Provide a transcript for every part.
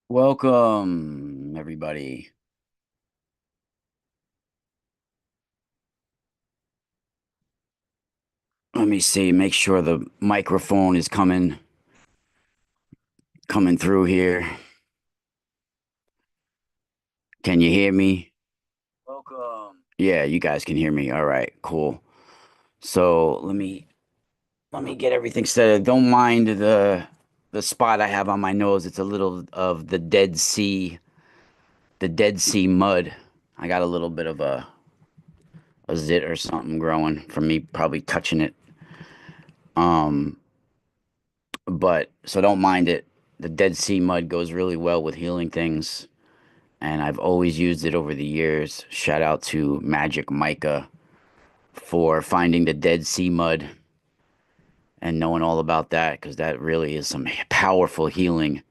Welcome, everybody. Let me see, make sure the microphone is coming through here. Can you hear me? Welcome. Yeah, you guys can hear me. All right, cool. So let me get everything set. Don't mind the spot I have on my nose. It's a little of the Dead Sea mud. I got a little bit of a zit or something growing from me probably touching it. Um, but so don't mind it. The Dead Sea mud goes really well with healing things, and I've always used it over the years. Shout out to Magic Micah for finding the Dead Sea mud and knowing all about that, because that really is some powerful healing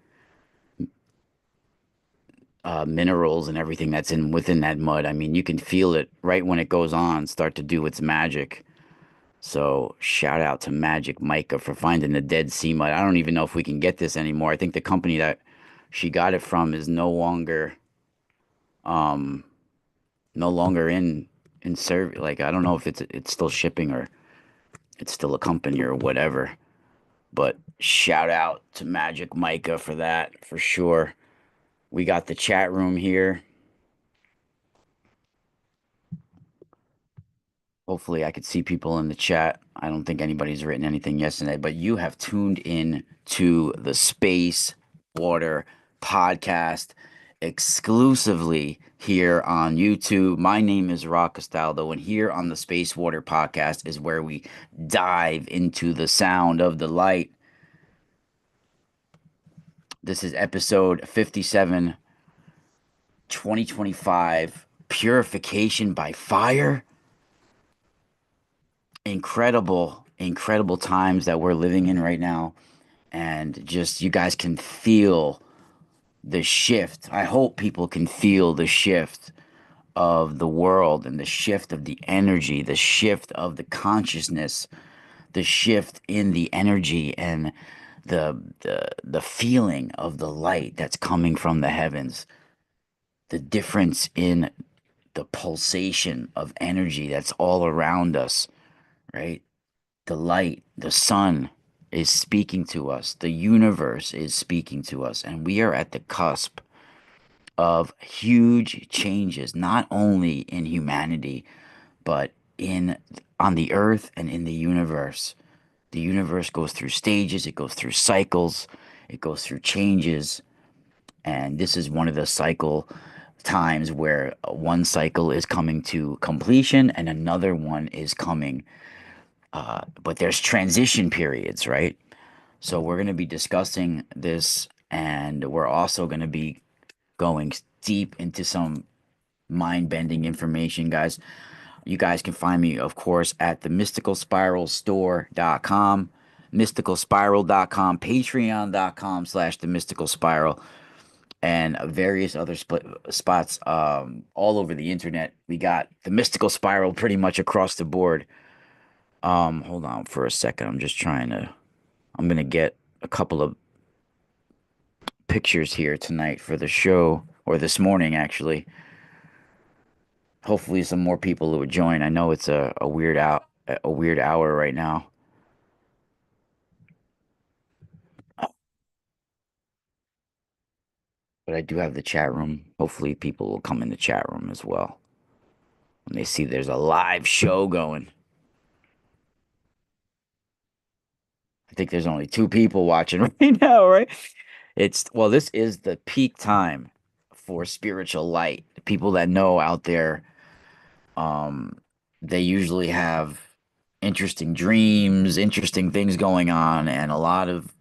minerals and everything that's in within that mud. I mean, you can feel it right when it goes on, start to do its magic. So shout out to Magic Micah for finding the Dead Sea mud. I don't even know if we can get this anymore. I think the company that she got it from is um no longer in service. Like I don't know if it's still shipping or it's still a company or whatever. But shout out to Magic Micah for that for sure. We got the chat room here. Hopefully, I could see people in the chat. I don't think anybody's written anything yesterday, but you have tuned in to the Space Water podcast exclusively here on YouTube. My name is Rock Castaldo, and here on the Space Water podcast is where we dive into the sound of the light. This is episode 57, 2025, Purification by Fire. Incredible times that we're living in right now. And just you guys can feel the shift. I hope people can feel the shift of the world and the shift of the energy, the shift of the consciousness, the shift in the energy and the feeling of the light that's coming from the heavens, the difference in the pulsation of energy that's all around us, right? The light, the sun is speaking to us. The universe is speaking to us. And we are at the cusp of huge changes, not only in humanity, but in on the earth and in the universe. The universe goes through stages, it goes through cycles, it goes through changes. And this is one of the cycle times where one cycle is coming to completion and another one is coming but there's transition periods, right? So we're going to be discussing this, and we're also going to be going deep into some mind-bending information, guys. You guys can find me, of course, at the mysticalspiralstore.com, mysticalspiral.com, patreon.com/slash the mystical spiral, and various other spots all over the internet. We got the mystical spiral pretty much across the board. Hold on for a second. I'm gonna get a couple of pictures here tonight for the show, or this morning actually. Hopefully some more people who would join. I know it's a weird hour right now. But I do have the chat room. Hopefully people will come in the chat room as well when they see there's a live show going. I think there's only two people watching right now, right? This is the peak time for spiritual light. The people that know out there, um, they usually have interesting dreams, interesting things going on, and a lot of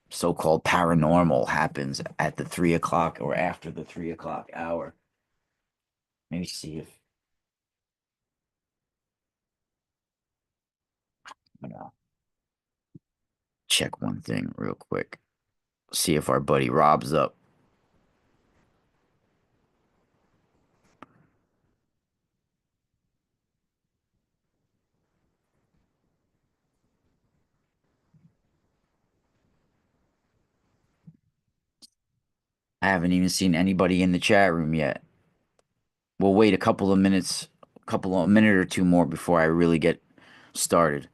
so-called paranormal happens at the 3 o'clock or after the 3 o'clock hour. Let me see if I'm gonna check one thing real quick. See if our buddy Rob's up. I haven't even seen anybody in the chat room yet. We'll wait a couple of minutes, a minute or two more before I really get started.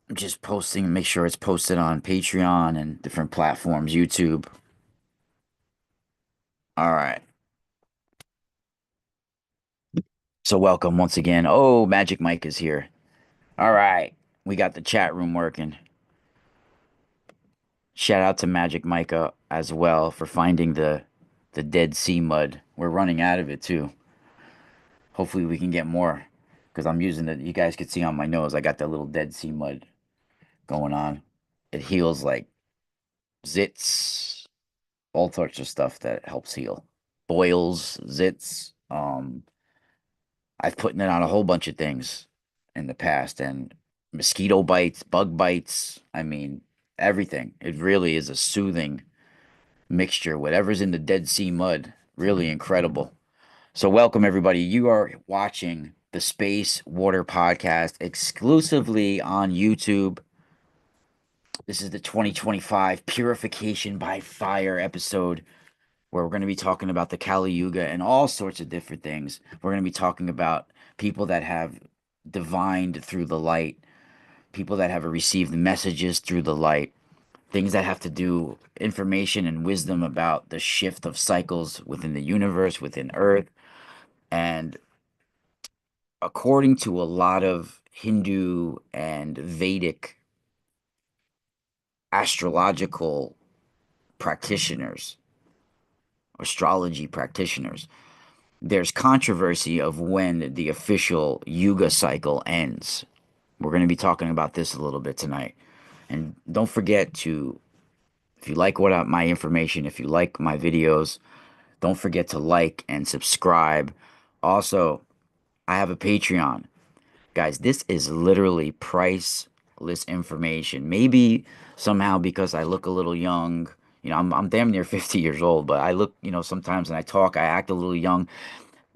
I'm just posting, make sure it's posted on Patreon and different platforms, YouTube. All right. So welcome once again. Oh, Magic Mike is here. All right. We got the chat room working. Shout out to Magic Micah as well for finding the Dead Sea mud. We're running out of it too. Hopefully we can get more because I'm using it. You guys can see on my nose, I got that little Dead Sea mud going on. It heals like zits, all sorts of stuff that helps heal. Boils, zits. I've put it on a whole bunch of things in the past and mosquito bites, bug bites. I mean, everything. It really is a soothing mixture. Whatever's in the Dead Sea mud, really incredible. So, welcome everybody. You are watching the Space Water Podcast exclusively on YouTube. This is the 2025 Purification by Fire episode where we're going to be talking about the Kali Yuga and all sorts of different things. We're going to be talking about people that have divined through the light, people that have received messages through the light, things that have to do information and wisdom about the shift of cycles within the universe, within Earth. And according to a lot of Hindu and Vedic astrological practitioners, astrology practitioners, there's controversy of when the official Yuga cycle ends. We're going to be talking about this a little bit tonight. And don't forget to, if you like my information, if you like my videos, don't forget to like and subscribe. Also, I have a Patreon. Guys, this is literally priceless information. Maybe somehow because I look a little young, I'm damn near 50 years old, but I look, sometimes when I talk, I act a little young.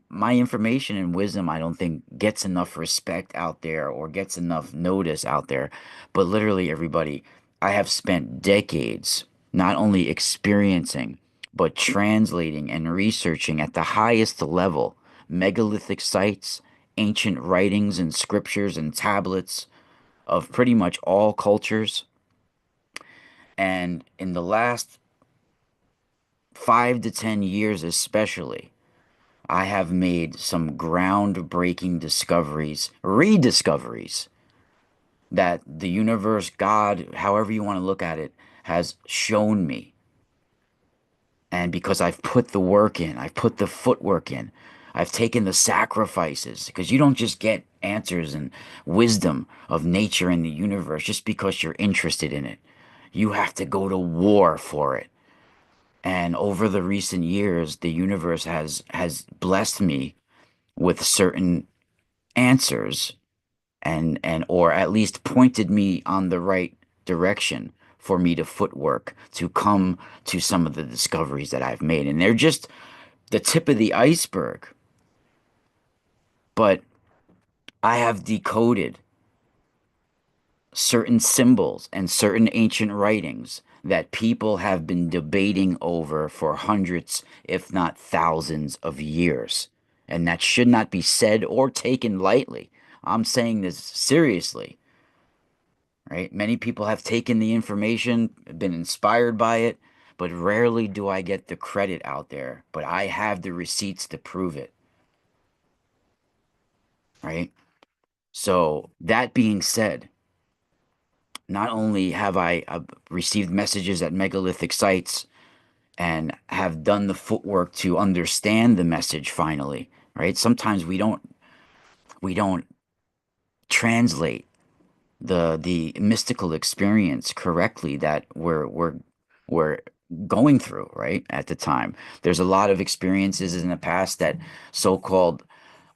My information and wisdom, I don't think gets enough respect out there or gets enough notice out there. But literally, everybody, I have spent decades not only experiencing, but translating and researching at the highest level megalithic sites, ancient writings and scriptures and tablets of pretty much all cultures. And in the last 5 to 10 years, especially, I have made some groundbreaking discoveries, rediscoveries that the universe, God, however you want to look at it, has shown me. And because I've put the work in, I've put the footwork in, I've taken the sacrifices, because you don't just get answers and wisdom of nature and the universe just because you're interested in it. You have to go to war for it. And over the recent years, the universe has blessed me with certain answers and or at least pointed me on the right direction for me to footwork to come to some of the discoveries that I've made. And they're just the tip of the iceberg. But I have decoded certain symbols and certain ancient writings that people have been debating over for hundreds, if not thousands of years. And that should not be said or taken lightly. I'm saying this seriously, right? Many people have taken the information, been inspired by it, but rarely do I get the credit out there. But I have the receipts to prove it, right? So, that being said, not only have I received messages at megalithic sites and have done the footwork to understand the message finally, right? Sometimes we don't translate the mystical experience correctly that we're going through, right? At the time. There's a lot of experiences in the past that so-called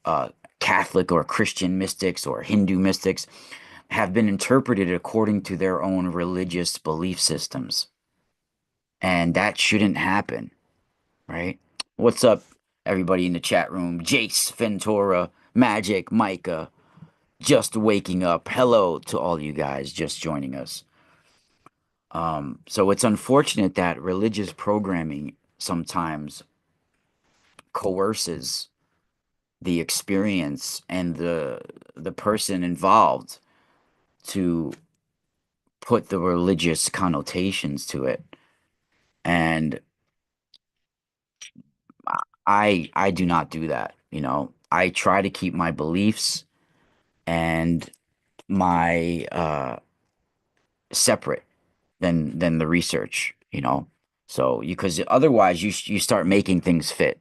uh, Catholic or Christian mystics or Hindu mystics have been interpreted according to their own religious belief systems. And that shouldn't happen, right? What's up, everybody in the chat room? Jace, Ventura, Magic, Micah, just waking up. Hello to all you guys just joining us. So it's unfortunate that religious programming sometimes coerces the experience and the person involved to put the religious connotations to it. And I do not do that, you know. I try to keep my beliefs and my separate than the research, you know. So you because otherwise you start making things fit.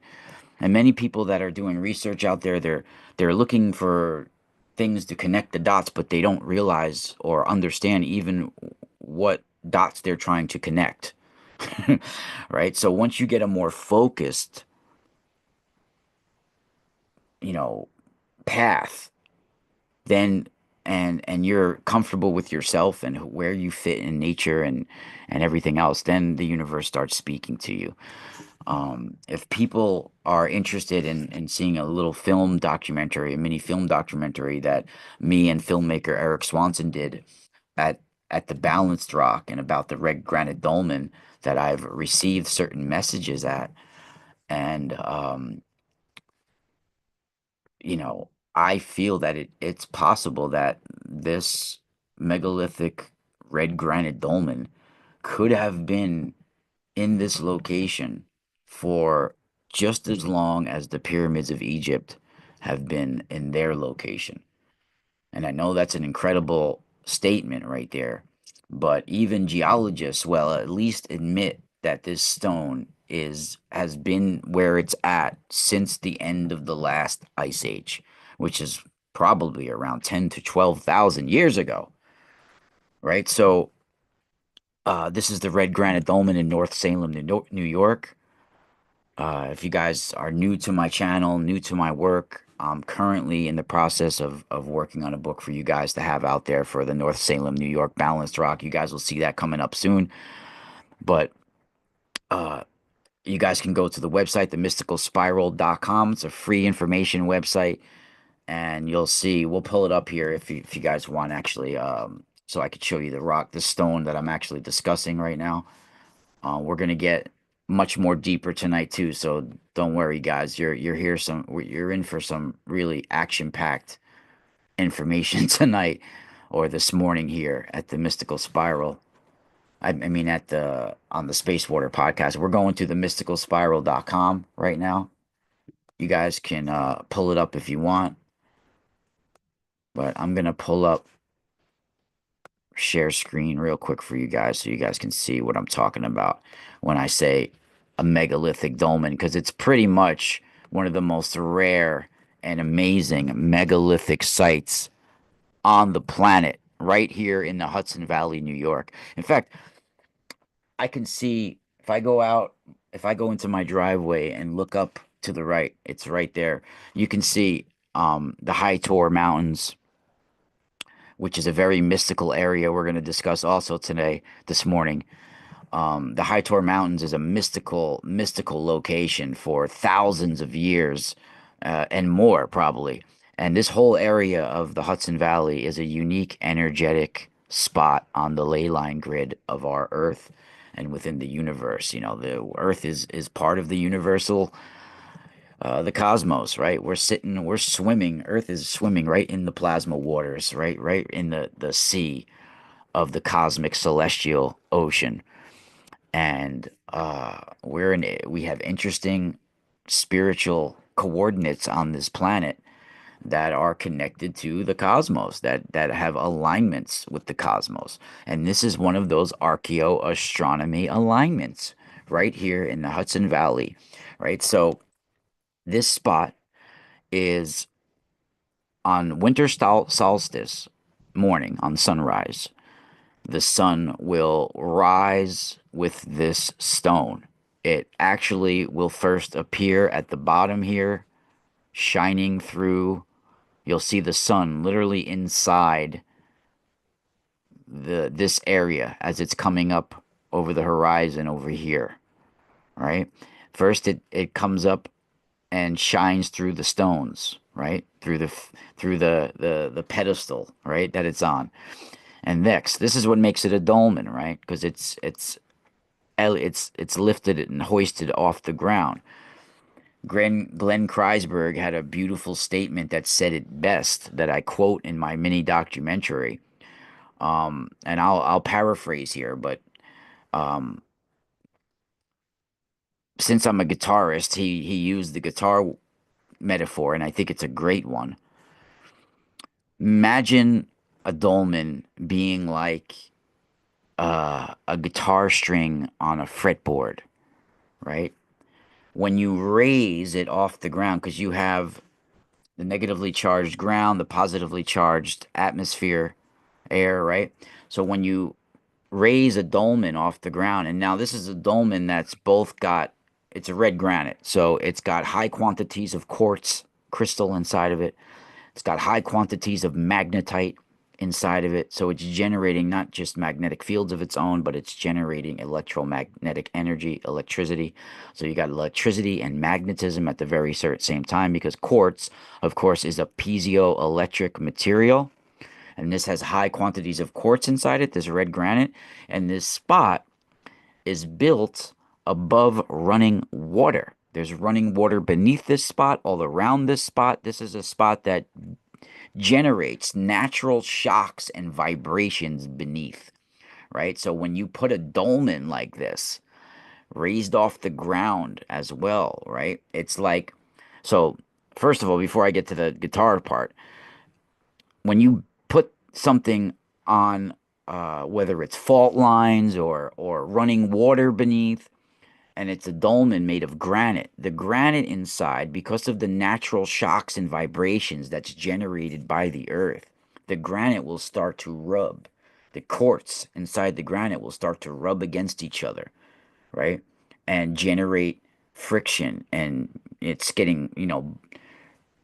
And many people that are doing research out there, they're looking for things to connect the dots, but they don't realize or understand even what dots they're trying to connect. Right? So once you get a more focused, you know, path, then and you're comfortable with yourself and where you fit in nature and everything else, then the universe starts speaking to you. If people are interested in seeing a little film documentary, a mini film documentary that me and filmmaker Eric Swanson did at at the Balanced Rock and about the red granite dolmen that I've received certain messages at, and you know, I feel that it's possible that this megalithic red granite dolmen could have been in this location for just as long as the pyramids of Egypt have been in their location. And I know that's an incredible statement right there, but even geologists will at least admit that this stone is has been where it's at since the end of the last ice age, which is probably around 10 to 12,000 years ago, right? So, this is the Red Granite Dolmen in North Salem, New York. If you guys are new to my channel, new to my work, I'm currently in the process of working on a book for you guys to have out there for the North Salem, New York Balanced Rock. You guys will see that coming up soon. But uh, you guys can go to the website, themysticalspiral.com. It's a free information website, and you'll see. We'll pull it up here if you guys want, actually, so I could show you the rock, the stone that I'm actually discussing right now. We're gonna get much more deeper tonight too, so don't worry, guys. You're here you're in for some really action-packed information tonight or this morning here at the Mystical Spiral. I mean at the on the Space Water podcast. We're going to the mysticalspiral.com right now. You guys can pull it up if you want, but I'm gonna pull up share screen real quick for you guys so you guys can see what I'm talking about when I say a megalithic dolmen, because it's pretty much one of the most rare and amazing megalithic sites on the planet right here in the Hudson Valley, New York. In fact, I can see if I go into my driveway and look up to the right, it's right there. You can see the High Tor Mountains, which is a very mystical area we're going to discuss also today, this morning. The High Tor Mountains is a mystical location for thousands of years, and more probably. And this whole area of the Hudson Valley is a unique energetic spot on the ley line grid of our Earth and within the universe. You know, the Earth is part of the universal, the cosmos, right? We're swimming. Earth is swimming right in the plasma waters, right in the sea of the cosmic celestial ocean. And we have interesting spiritual coordinates on this planet that are connected to the cosmos, that have alignments with the cosmos. And this is one of those archaeoastronomy alignments right here in the Hudson Valley, right? So this spot is on solstice morning on sunrise. the sun will rise with this stone. It actually will first appear at the bottom here, shining through. You'll see the sun literally inside the this area as it's coming up over the horizon over here, right? First it comes up and shines through the stones, right? Through the pedestal, right, that it's on. And next, this is what makes it a dolmen, right? Because it's lifted and hoisted off the ground. Glenn Kreisberg had a beautiful statement that said it best that I quote in my mini documentary. And I'll paraphrase here, but um, since I'm a guitarist, he used the guitar metaphor, and I think it's a great one. Imagine a dolmen being like a guitar string on a fretboard, right? When you raise it off the ground, because you have the negatively charged ground, the positively charged atmosphere, air, right? So when you raise a dolmen off the ground, and now this is a dolmen that's both got, it's a red granite, so it's got high quantities of quartz crystal inside of it. It's got high quantities of magnetite inside of it. So it's generating not just magnetic fields of its own, but it's generating electromagnetic energy, electricity. So you got electricity and magnetism at the very same time because quartz, of course, is a piezoelectric material. And this has high quantities of quartz inside it, this red granite. And this spot is built above running water. There's running water beneath this spot, all around this spot. This is a spot that generates natural shocks and vibrations beneath, right? So when you put a dolmen like this, raised off the ground as well, right? It's like, so first of all, before I get to the guitar part, when you put something on, whether it's fault lines or running water beneath, and it's a dolmen made of granite. The granite inside, because of the natural shocks and vibrations that's generated by the earth, the granite will start to rub. The quartz inside the granite will start to rub against each other, right? And generate friction. And it's getting,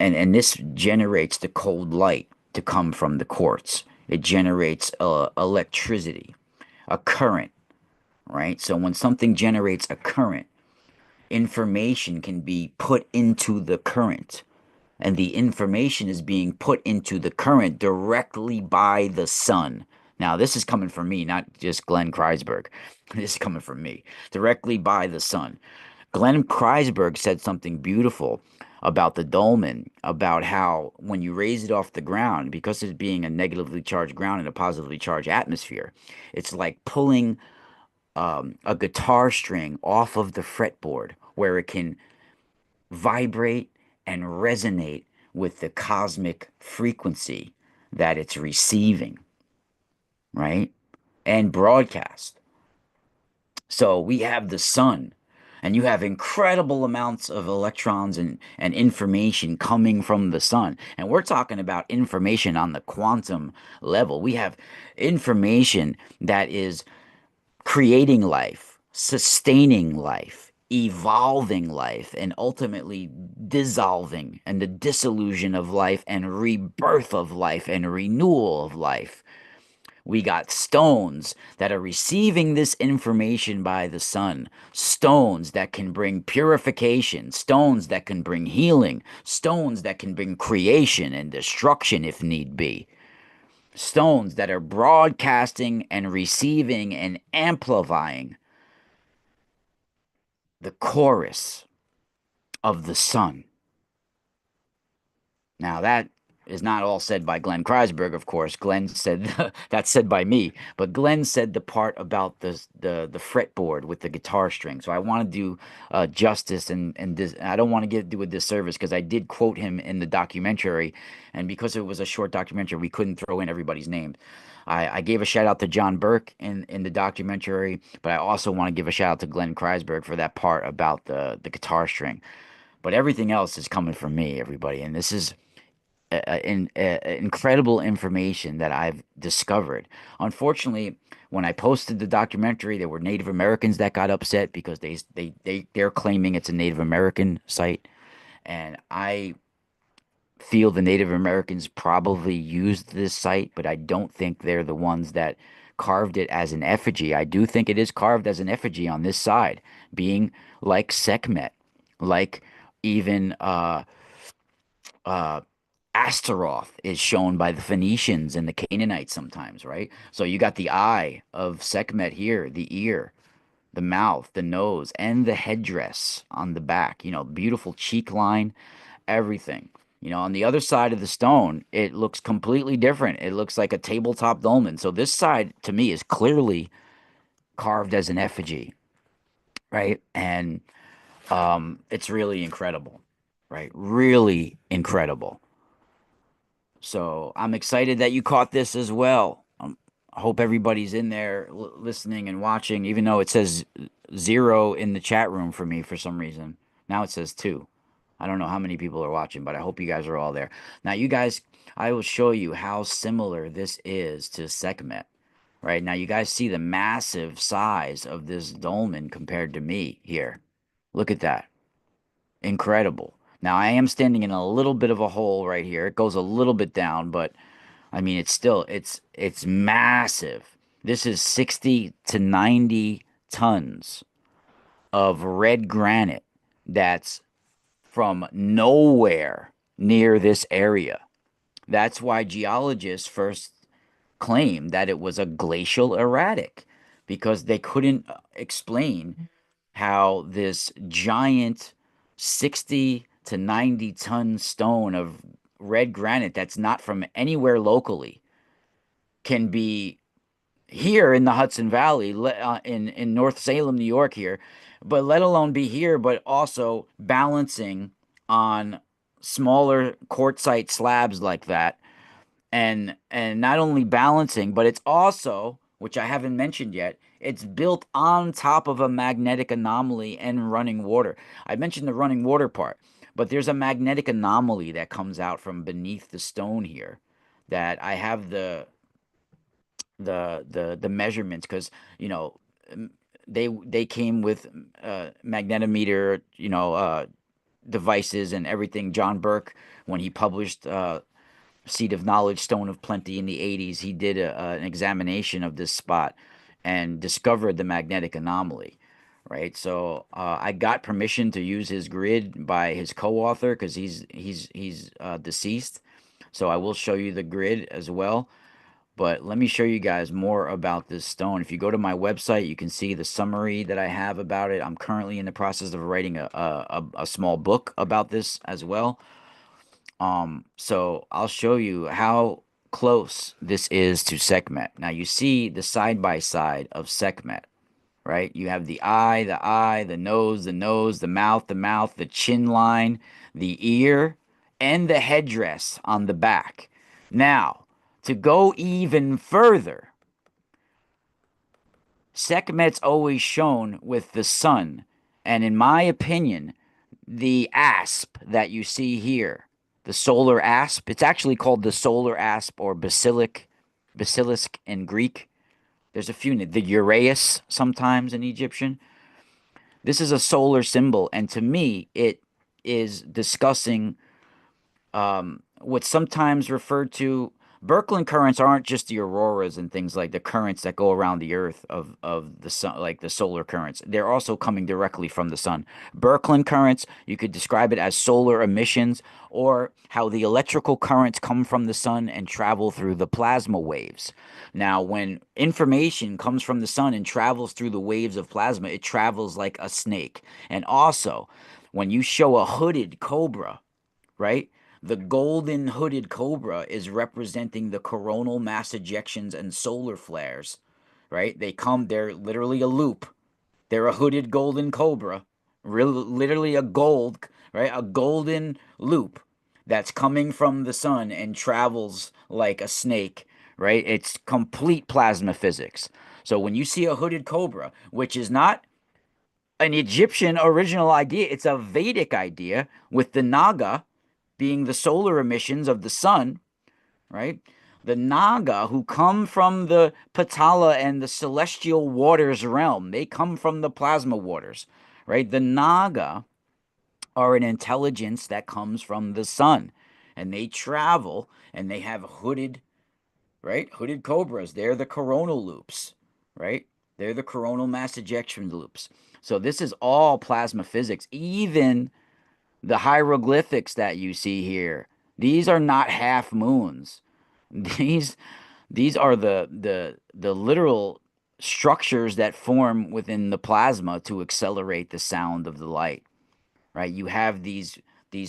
and this generates the cold light to come from the quartz. It generates electricity, a current, right? So when something generates a current, information can be put into the current. And the information is being put into the current directly by the sun. Now, this is coming from me, not just Glenn Kreisberg. This is coming from me, directly by the sun. Glenn Kreisberg said something beautiful about the dolmen, about how when you raise it off the ground, because it's being a negatively charged ground in a positively charged atmosphere, it's like pulling a guitar string off of the fretboard where it can vibrate and resonate with the cosmic frequency that it's receiving, right? And broadcast. So we have the sun, and you have incredible amounts of electrons and information coming from the sun. And we're talking about information on the quantum level. We have information that is creating life, sustaining life, evolving life, and ultimately dissolving and the dissolution of life and rebirth of life and renewal of life. We got stones that are receiving this information by the sun, stones that can bring purification, stones that can bring healing, stones that can bring creation and destruction if need be, stones that are broadcasting and receiving and amplifying the chorus of the sun. Now, that is not all said by Glenn Kreisberg, of course. Glenn said that's said by me, but Glenn said the part about the fretboard with the guitar string. So I want to do justice and I don't want to do a disservice because I did quote him in the documentary, and because it was a short documentary, we couldn't throw in everybody's name. I gave a shout out to John Burke in the documentary, but I also want to give a shout out to Glenn Kreisberg for that part about the guitar string. But everything else is coming from me, everybody, and this is incredible information that I've discovered. Unfortunately, when I posted the documentary, there were Native Americans that got upset because they're claiming it's a Native American site, and I feel the Native Americans probably used this site, but I don't think they're the ones that carved it as an effigy. I do think it is carved as an effigy on this side, being like Sekhmet, like even uh, Astaroth is shown by the Phoenicians and the Canaanites sometimes, right? So you got the eye of Sekhmet here, the ear, the mouth, the nose, and the headdress on the back. Beautiful cheek line, everything. On the other side of the stone, it looks completely different. It looks like a tabletop dolmen. So this side, to me, is clearly carved as an effigy, right? And it's really incredible, right? Really incredible. So I'm excited that you caught this as well. I hope everybody's in there listening and watching, even though it says zero in the chat room for me for some reason. Now it says two. I don't know how many people are watching, but I hope you guys are all there. Now, you guys, I will show you how similar this is to Sekhmet. Right now, you guys see the massive size of this dolmen compared to me here. Look at that. Incredible. Now, I am standing in a little bit of a hole right here. It goes a little bit down, but I mean, it's massive. This is 60 to 90 tons of red granite that's from nowhere near this area. That's why geologists first claimed that it was a glacial erratic because they couldn't explain how this giant 60 to 90 ton stone of red granite that's not from anywhere locally can be here in the Hudson Valley, in North Salem, New York here, but let alone be here, but also balancing on smaller quartzite slabs like that, and not only balancing, but it's also, which I haven't mentioned yet, it's built on top of a magnetic anomaly and running water. I mentioned the running water part, but there's a magnetic anomaly that comes out from beneath the stone here that I have the measurements because you know they came with magnetometer devices and everything. John Burke, when he published Seed of Knowledge, Stone of Plenty in the 80s, he did an examination of this spot and discovered the magnetic anomaly. Right, so I got permission to use his grid by his co-author because he's deceased. So I will show you the grid as well. But let me show you guys more about this stone. If you go to my website, you can see the summary that I have about it. I'm currently in the process of writing a small book about this as well. So I'll show you how close this is to Sekhmet. Now you see the side by side of Sekhmet, right? You have the eye, the nose, the mouth, the chin line, the ear, and the headdress on the back. Now, to go even further, Sekhmet's always shown with the sun, and in my opinion, the asp that you see here, the solar asp, it's actually called the solar asp or basilisk in Greek. There's a few, the uraeus sometimes in Egyptian. This is a solar symbol, and to me, it is discussing what's sometimes referred to. Birkeland currents aren't just the auroras and things like the currents that go around the earth of the sun, like the solar currents. They're also coming directly from the sun. Birkeland currents, you could describe it as solar emissions or how the electrical currents come from the sun and travel through the plasma waves. Now, when information comes from the sun and travels through the waves of plasma, it travels like a snake. And also, when you show a hooded cobra, right? The golden hooded cobra is representing the coronal mass ejections and solar flares, right? They're literally a loop. They're a hooded golden cobra, literally a gold, right? A golden loop that's coming from the sun and travels like a snake, right? It's complete plasma physics. So when you see a hooded cobra, which is not an Egyptian original idea, it's a Vedic idea with the Naga, being the solar emissions of the sun, right? The Naga, who come from the Patala and the celestial waters realm, they come from the plasma waters, right? The Naga are an intelligence that comes from the sun, and they travel and they have hooded, right? Hooded cobras. They're the coronal loops, right? They're the coronal mass ejection loops. So this is all plasma physics. Even the hieroglyphics that you see here, these are not half moons. These these are the literal structures that form within the plasma to accelerate the sound of the light, right? You have these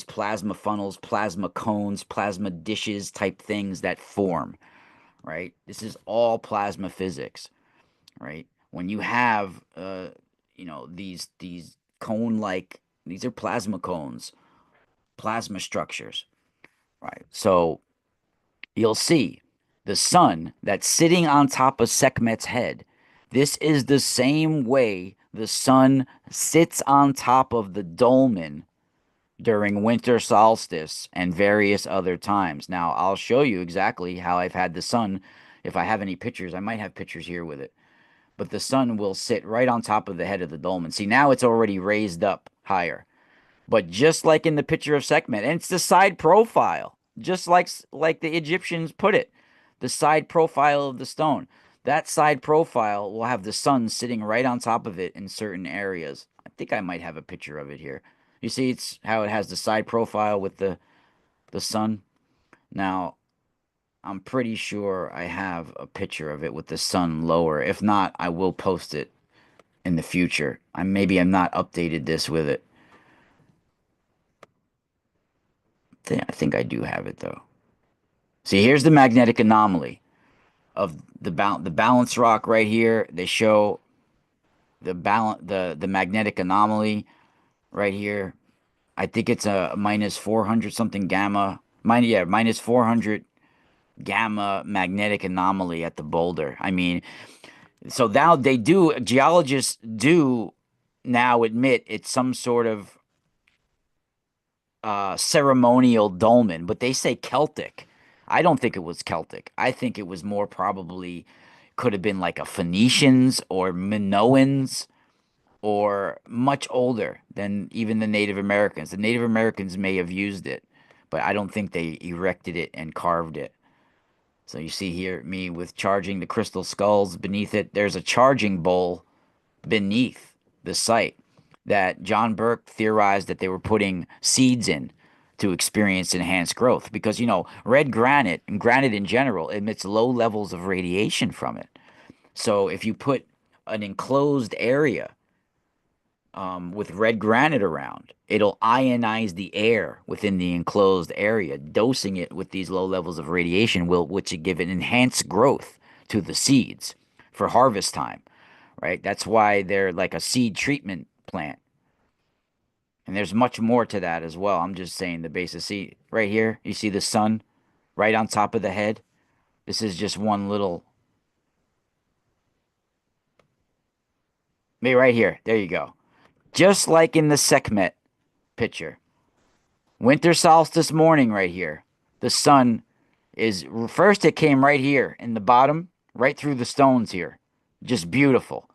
plasma funnels, plasma cones, plasma dishes type things that form, right? This is all plasma physics, right? When you have these cone like, these are plasma cones, plasma structures, right? So you'll see the sun that's sitting on top of Sekhmet's head. This is the same way the sun sits on top of the dolmen during winter solstice and various other times. Now, I'll show you exactly how I've had the sun. If I have any pictures, I might have pictures here with it. But the sun will sit right on top of the head of the dolmen. See, now it's already raised up higher. But just like in the picture of Sekhmet, and it's the side profile, just like the Egyptians put it, the side profile of the stone. That side profile will have the sun sitting right on top of it in certain areas. I think I might have a picture of it here. You see, it's how it has the side profile with the sun. Now, I'm pretty sure I have a picture of it with the sun lower. If not, I will post it in the future. I'm not updated this with it. I think I do have it though. See, here's the magnetic anomaly of the balance rock right here. They show the magnetic anomaly right here. I think it's a minus 400 something gamma. Minus 400 gamma magnetic anomaly at the boulder. I mean, so now geologists do now admit it's some sort of ceremonial dolmen, but they say Celtic. I don't think it was Celtic. I think it was more probably could have been like a Phoenicians or Minoans or much older than even the Native Americans. The Native Americans may have used it, but I don't think they erected it and carved it. So you see here me with charging the crystal skulls beneath it. There's a charging bowl beneath the site that John Burke theorized that they were putting seeds in to experience enhanced growth because red granite and granite in general emits low levels of radiation from it. So if you put an enclosed area with red granite around, it'll ionize the air within the enclosed area. Dosing it with these low levels of radiation which will give an enhanced growth to the seeds for harvest time, right? That's why they're like a seed treatment plant. And there's much more to that as well. I'm just saying the basis. See right here, you see the sun right on top of the head. This is just one little. Me right here. There you go. Just like in the Sekhmet picture. Winter solstice morning right here. The sun is first, it came right here in the bottom, right through the stones here. Just beautiful.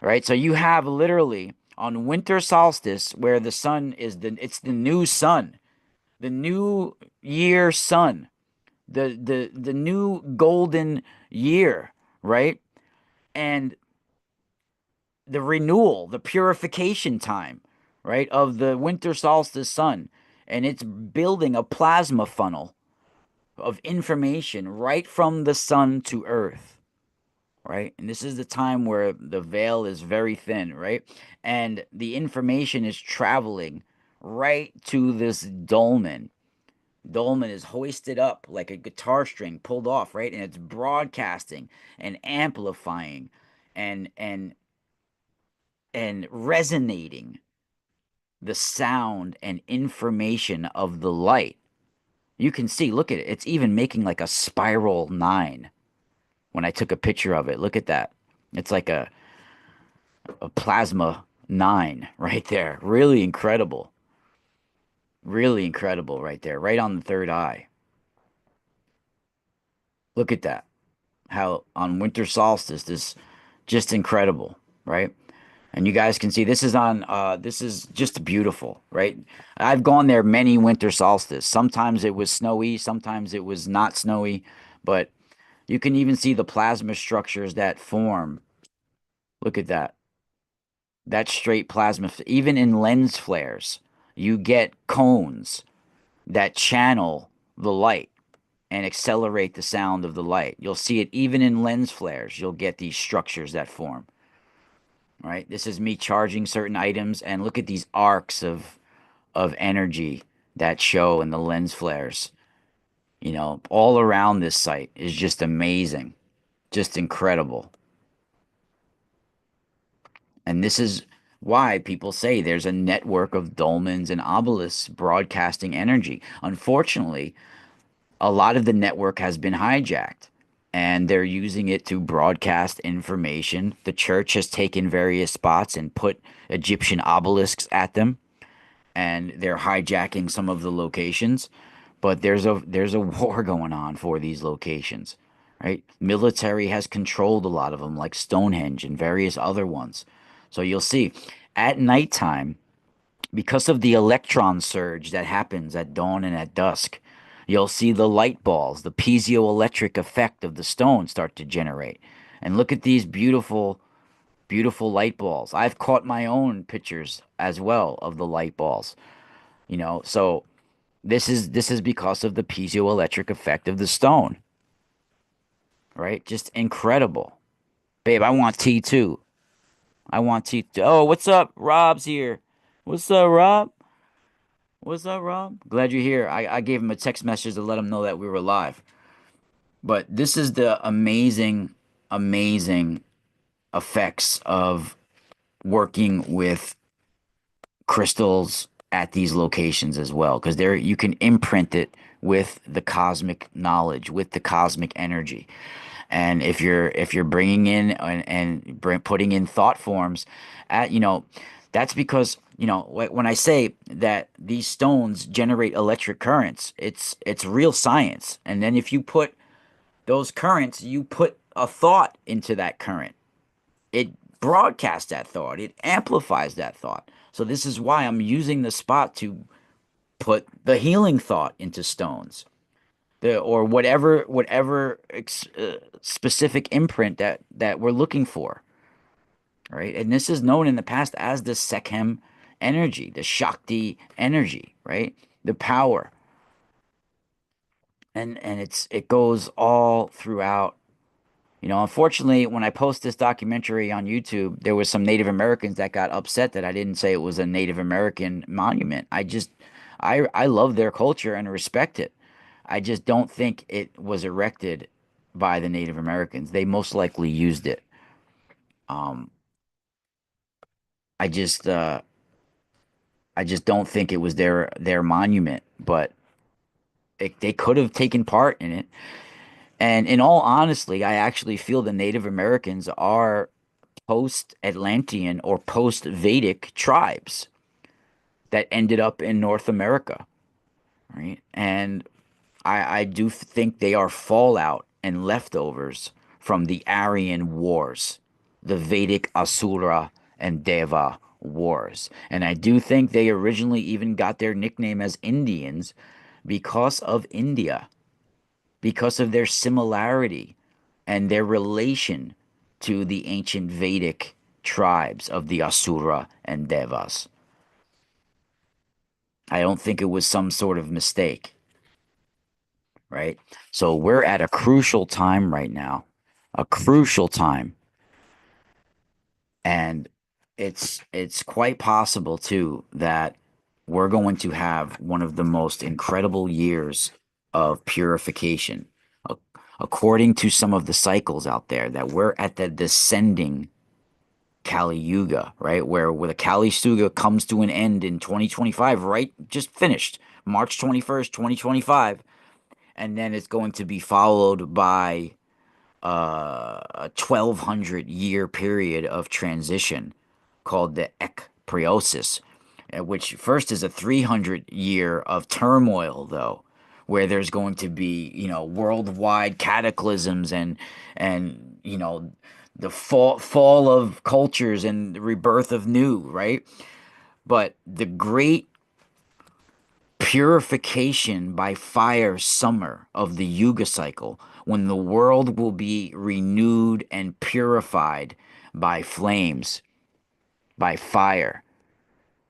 Right? So you have literally on winter solstice where the sun is it's the new sun, the new year sun, the new golden year, right? And the renewal, the purification time, right, of the winter solstice sun. And it's building a plasma funnel of information right from the sun to earth, right? And this is the time where the veil is very thin, right? And the information is traveling right to this dolmen. Dolmen is hoisted up like a guitar string pulled off, right? And it's broadcasting and amplifying and resonating the sound and information of the light. You can see, look at it. It's even making like a spiral nine when I took a picture of it. Look at that. It's like a plasma nine right there. Really incredible. Really incredible right there, right on the third eye. Look at that. How on winter solstice, this just incredible, right? And you guys can see this is just beautiful, right? I've gone there many winter solstice. Sometimes it was snowy, sometimes it was not snowy, but you can even see the plasma structures that form. Look at that. That straight plasma, even in lens flares, you get cones that channel the light and accelerate the sound of the light. You'll see it even in lens flares. You'll get these structures that form, right? This is me charging certain items, and look at these arcs of energy that show in the lens flares. All around this site is just amazing, just incredible. And this is why people say there's a network of dolmens and obelisks broadcasting energy. Unfortunately, a lot of the network has been hijacked and they're using it to broadcast information. The church has taken various spots and put Egyptian obelisks at them, and they're hijacking some of the locations. But there's a war going on for these locations, right? Military has controlled a lot of them, like Stonehenge and various other ones. So you'll see at nighttime, because of the electron surge that happens at dawn and at dusk, you'll see the light balls, the piezoelectric effect of the stone start to generate. And look at these beautiful, beautiful light balls. I've caught my own pictures as well of the light balls, so this is because of the piezoelectric effect of the stone, right? Just incredible. Babe, I want tea too. I want tea too. Oh, what's up? Rob's here. What's up, Rob? What's up, Rob? Glad you're here. I gave him a text message to let him know that we were live. But this is the amazing, amazing effects of working with crystals at these locations as well, because there you can imprint it with the cosmic knowledge, with the cosmic energy. And if you're bringing in putting in thought forms, at that's because when I say that these stones generate electric currents, it's real science. And then if you put those currents, you put a thought into that current, it broadcasts that thought, it amplifies that thought. So this is why I'm using the spot to put the healing thought into stones, or whatever specific imprint that we're looking for, right? And this is known in the past as the Sekhem energy, the Shakti energy, right? The power, and it goes all throughout. Unfortunately, when I post this documentary on YouTube, there was some Native Americans that got upset that I didn't say it was a Native American monument. I love their culture and respect it. I just don't think it was erected by the Native Americans. They most likely used it. Um, I just uh, I just don't think it was their monument, but they could have taken part in it. And in all honesty, I actually feel the Native Americans are post-Atlantean or post-Vedic tribes that ended up in North America, right? And I do think they are fallout and leftovers from the Aryan Wars, the Vedic Asura and Deva Wars. And I do think they originally even got their nickname as Indians because of India, because of their similarity and their relation to the ancient Vedic tribes of the Asura and Devas. I don't think it was some sort of mistake, right? So we're at a crucial time right now, a crucial time. And it's quite possible too that we're going to have one of the most incredible years of purification. A- According to some of the cycles out there, that we're at the descending Kali Yuga, right? Where the Kali Yuga comes to an end in 2025, right? Just finished March 21st, 2025. And then it's going to be followed by a 1200 year period of transition called the ekpriosis, which first is a 300 year of turmoil, though, where there's going to be, worldwide cataclysms and the fall of cultures and the rebirth of new, right? But the great purification by fire summer of the Yuga cycle, when the world will be renewed and purified by flames, by fire,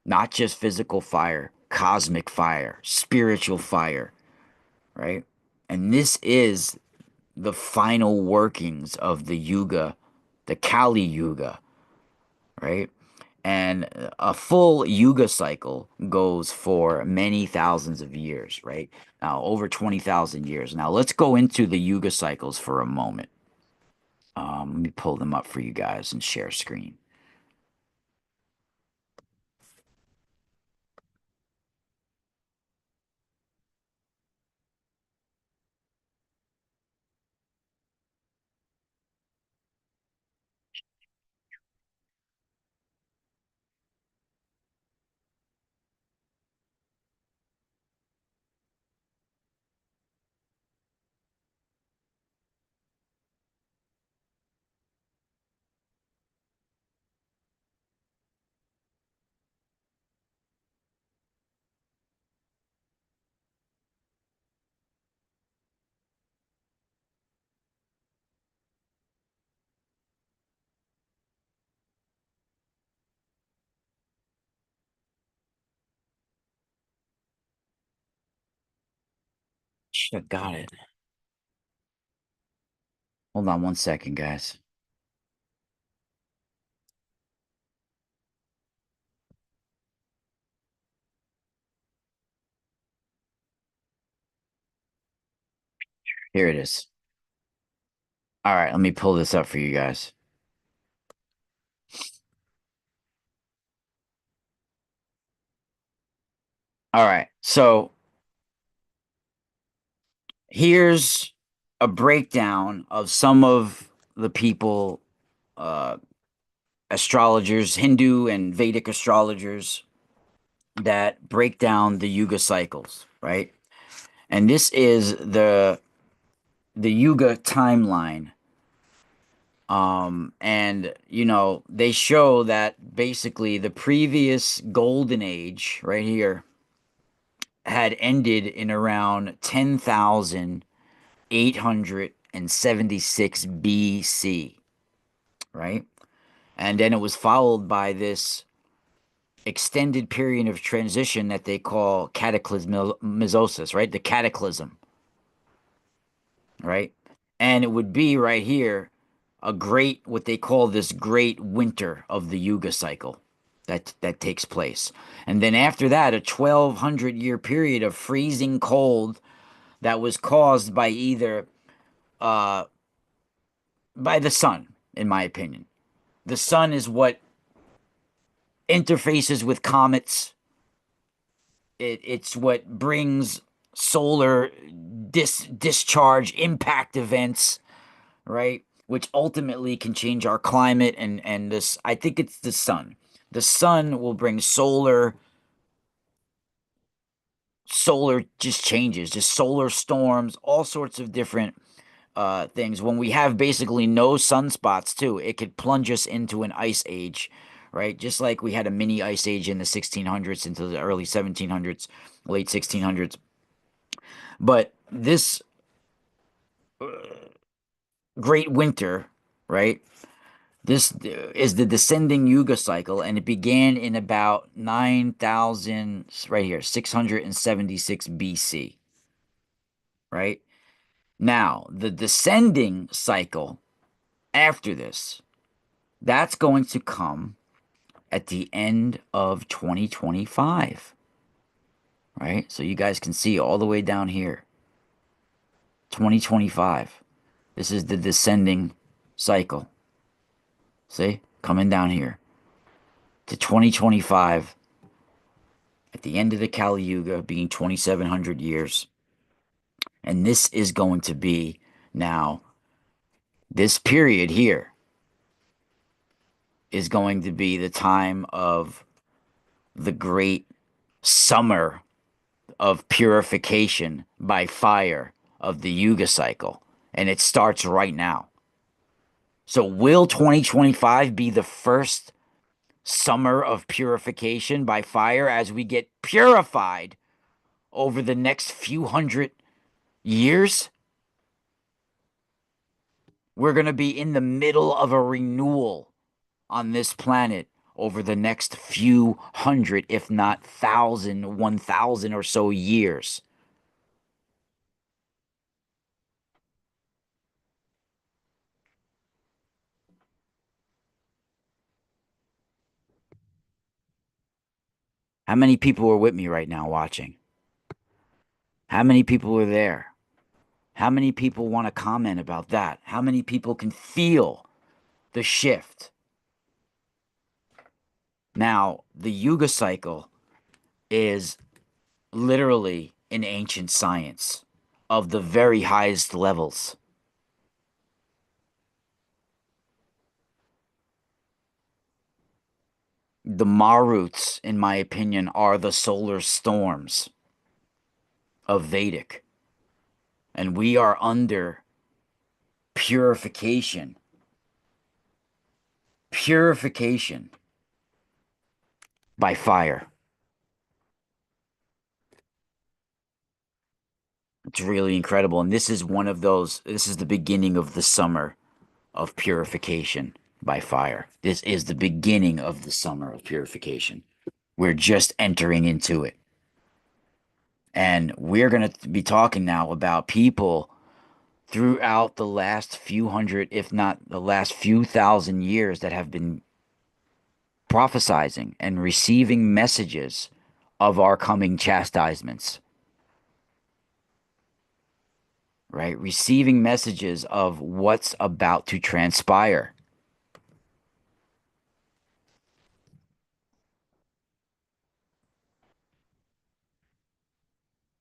not just physical fire, cosmic fire, spiritual fire, right? And this is the final workings of the Yuga, the Kali Yuga, right? And a full Yuga cycle goes for many thousands of years, right? Now, over 20,000 years. Now, let's go into the Yuga cycles for a moment. Let me pull them up for you guys and share screen. Shit, got it. Hold on one second, guys. Here it is. All right, let me pull this up for you guys. All right, so here's a breakdown of some of the people, uh, astrologers, Hindu and Vedic astrologers that break down the Yuga cycles, right? And this is the Yuga timeline. And they show that basically the previous golden age right here had ended in around 10,876 BC, right? And then it was followed by this extended period of transition that they call cataclysmosis, right? The cataclysm, right? And it would be right here a great, what they call this great winter of the Yuga cycle that takes place. And then after that, a 1,200 year period of freezing cold that was caused by either uh, by the sun, in my opinion. The sun is what interfaces with comets. It's what brings solar discharge impact events, right? Which ultimately can change our climate and this. I think it's the sun. The sun will bring solar just changes, just solar storms, all sorts of different things. When we have basically no sunspots, too, it could plunge us into an ice age, right? Just like we had a mini ice age in the 1600s into the early 1700s, late 1600s. But this great winter, right? This is the descending Yuga cycle, and it began in about 9,000, right here, 676 BC, right? Now, the descending cycle after this, that's going to come at the end of 2025, right? So you guys can see all the way down here, 2025. This is the descending cycle. See? Coming down here to 2025 at the end of the Kali Yuga being 2,700 years. And this is going to be now, this period here is going to be the time of the great summer of purification by fire of the Yuga cycle, and it starts right now. So, will 2025 be the first summer of purification by fire as we get purified over the next few hundred years? We're going to be in the middle of a renewal on this planet over the next few hundred, if not thousand, 1,000 or so years. How many people are with me right now watching? How many people are there? How many people want to comment about that? How many people can feel the shift? Now, the Yuga cycle is literally an ancient science of the very highest levels. The Maruts, in my opinion, are the solar storms of Vedic. And we are under purification. Purification by fire. It's really incredible. And this is one of those, this is the beginning of the summer of purification by fire. This is the beginning of the summer of purification. We're just entering into it. And we're going to be talking now about people throughout the last few hundred, if not the last few thousand years, that have been prophesizing and receiving messages of our coming chastisements, right? Receiving messages of what's about to transpire.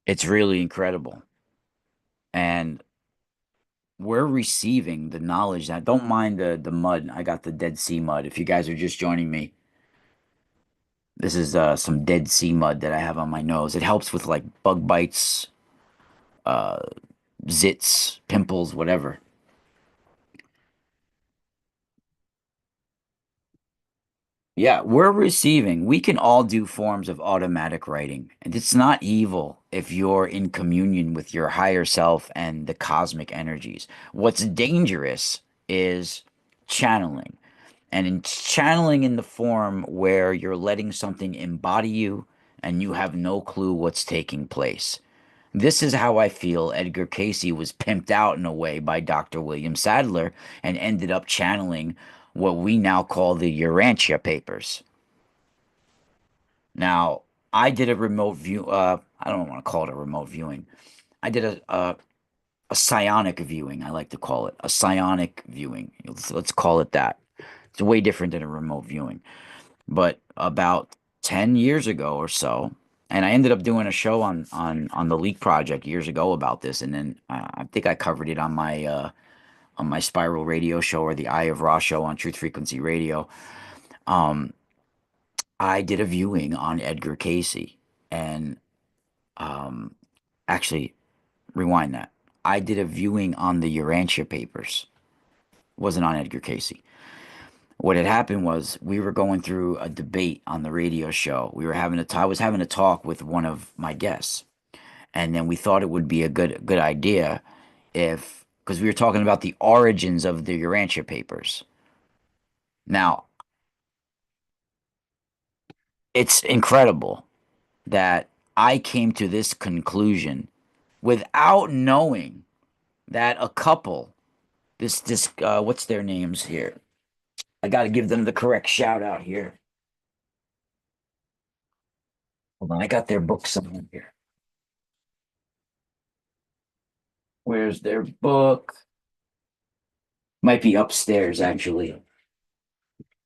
It's really incredible. And we're receiving the knowledge that don't mind the mud. I got the Dead Sea mud. If you guys are just joining me, this is some Dead Sea mud that I have on my nose. It helps with like bug bites, uh, zits, pimples, whatever. Yeah, we're receiving. We can all do forms of automatic writing, and it's not evil if you're in communion with your higher self and the cosmic energies. What's dangerous is channeling, and in channeling in the form where you're letting something embody you and you have no clue what's taking place. This is how I feel Edgar Casey was pimped out in a way by Dr. William Sadler and ended up channeling what we now call the Urantia papers. Now, I did a remote view. I don't want to call it a remote viewing. I did a psionic viewing. I like to call it a psionic viewing. Let's call it that. It's way different than a remote viewing. But about 10 years ago or so, and I ended up doing a show on the Leak Project years ago about this, and then I think I covered it on my Spiral Radio show or the Eye of Ra show on Truth Frequency Radio. Um, I did a viewing on Edgar Casey, and um, actually, rewind that. I did a viewing on the Urantia papers. It wasn't on Edgar Casey. What had happened was we were going through a debate on the radio show. I was having a talk with one of my guests, and then we thought it would be a good idea if because we were talking about the origins of the Urantia papers. Now, it's incredible that I came to this conclusion without knowing that a couple, this what's their names here? I got to give them the correct shout out here. Hold on, I got their book somewhere here. Where's their book? Might be upstairs actually.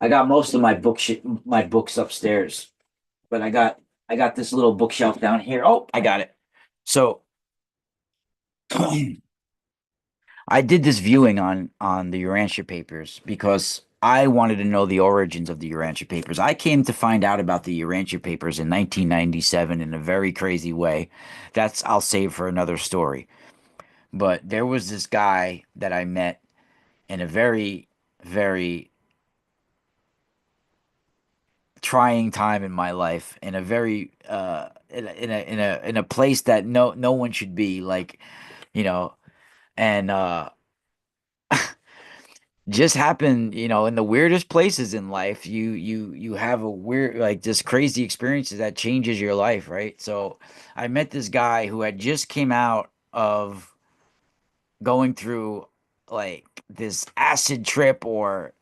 I got most of my books upstairs, but I got this little bookshelf down here. Oh, I got it. So I did this viewing on the Urantia papers because I wanted to know the origins of the Urantia papers. I came to find out about the Urantia papers in 1997 in a very crazy way. That's I'll save for another story. But there was this guy that I met in a very, very trying time in my life, in a very in a place that no one should be, like, you know, and just happened, in the weirdest places in life, you have a weird, like, just crazy experiences that changes your life, right? So I met this guy who had just came out of going through, like, this acid trip or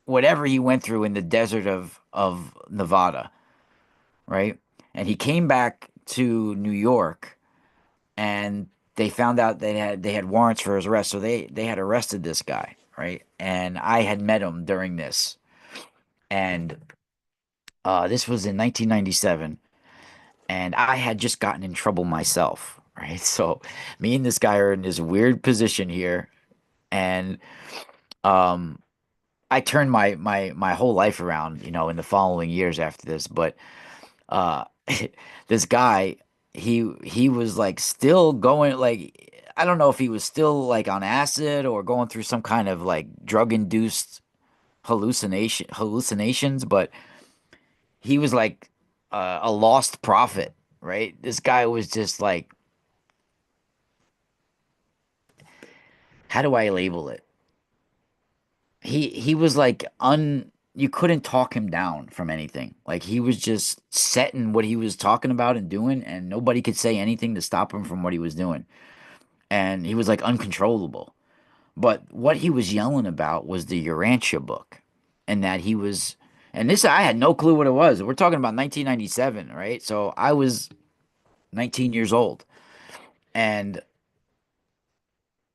whatever he went through in the desert of Nevada, right? And he came back to New York, and they found out they had warrants for his arrest, so they had arrested this guy, right? And I had met him during this, and this was in 1997, and I had just gotten in trouble myself, right? So me and this guy are in this weird position here, and um, I turned my whole life around, in the following years after this. But uh, this guy, he was like still going, like, I don't know if he was still like on acid or going through some kind of like drug induced hallucinations, but he was like a lost prophet, right? This guy was just like, how do I label it? He was like you couldn't talk him down from anything. Like, he was just set in what he was talking about and doing, and nobody could say anything to stop him from what he was doing. And he was like uncontrollable. But what he was yelling about was the Urantia book, and that he was, and this, I had no clue what it was. We're talking about 1997, right? So I was 19 years old, and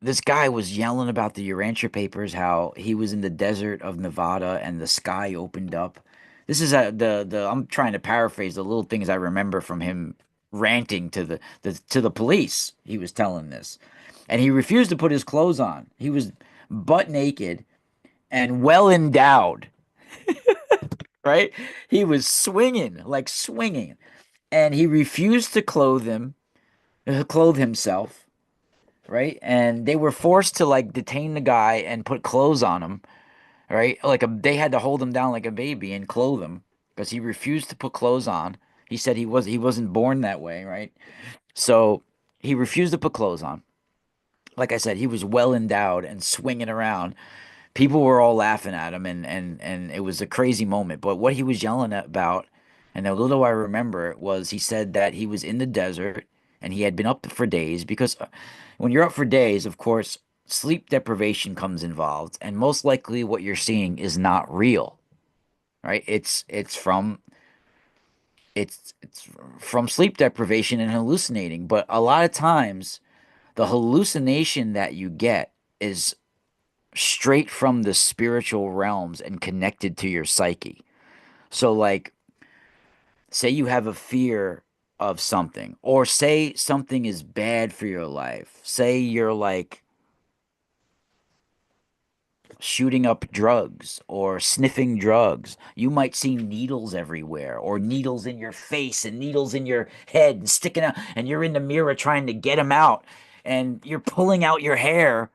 this guy was yelling about the Urantia papers, how he was in the desert of Nevada and the sky opened up. This is the I'm trying to paraphrase the little things I remember from him ranting to the police. He was telling this, and he refused to put his clothes on. He was butt naked and well endowed, right? He was swinging, like swinging, and he refused to clothe himself, right? And they were forced to like detain the guy and put clothes on him, right? They had to hold him down like a baby and clothe him because he refused to put clothes on. He said he wasn't born that way, right? So he refused to put clothes on. Like I said, he was well endowed and swinging around. People were all laughing at him, and it was a crazy moment. But what he was yelling about, and the little I remember, was he said that he was in the desert and he had been up for days because when you're up for days, of course, sleep deprivation comes involved, and most likely what you're seeing is not real, right? It's from sleep deprivation and hallucinating, but a lot of times the hallucination that you get is straight from the spiritual realms and connected to your psyche. So, like, say you have a fear of something, or say something is bad for your life. Say you're like shooting up drugs or sniffing drugs. You might see needles everywhere, or needles in your face and needles in your head and sticking out, and you're in the mirror trying to get them out, and you're pulling out your hair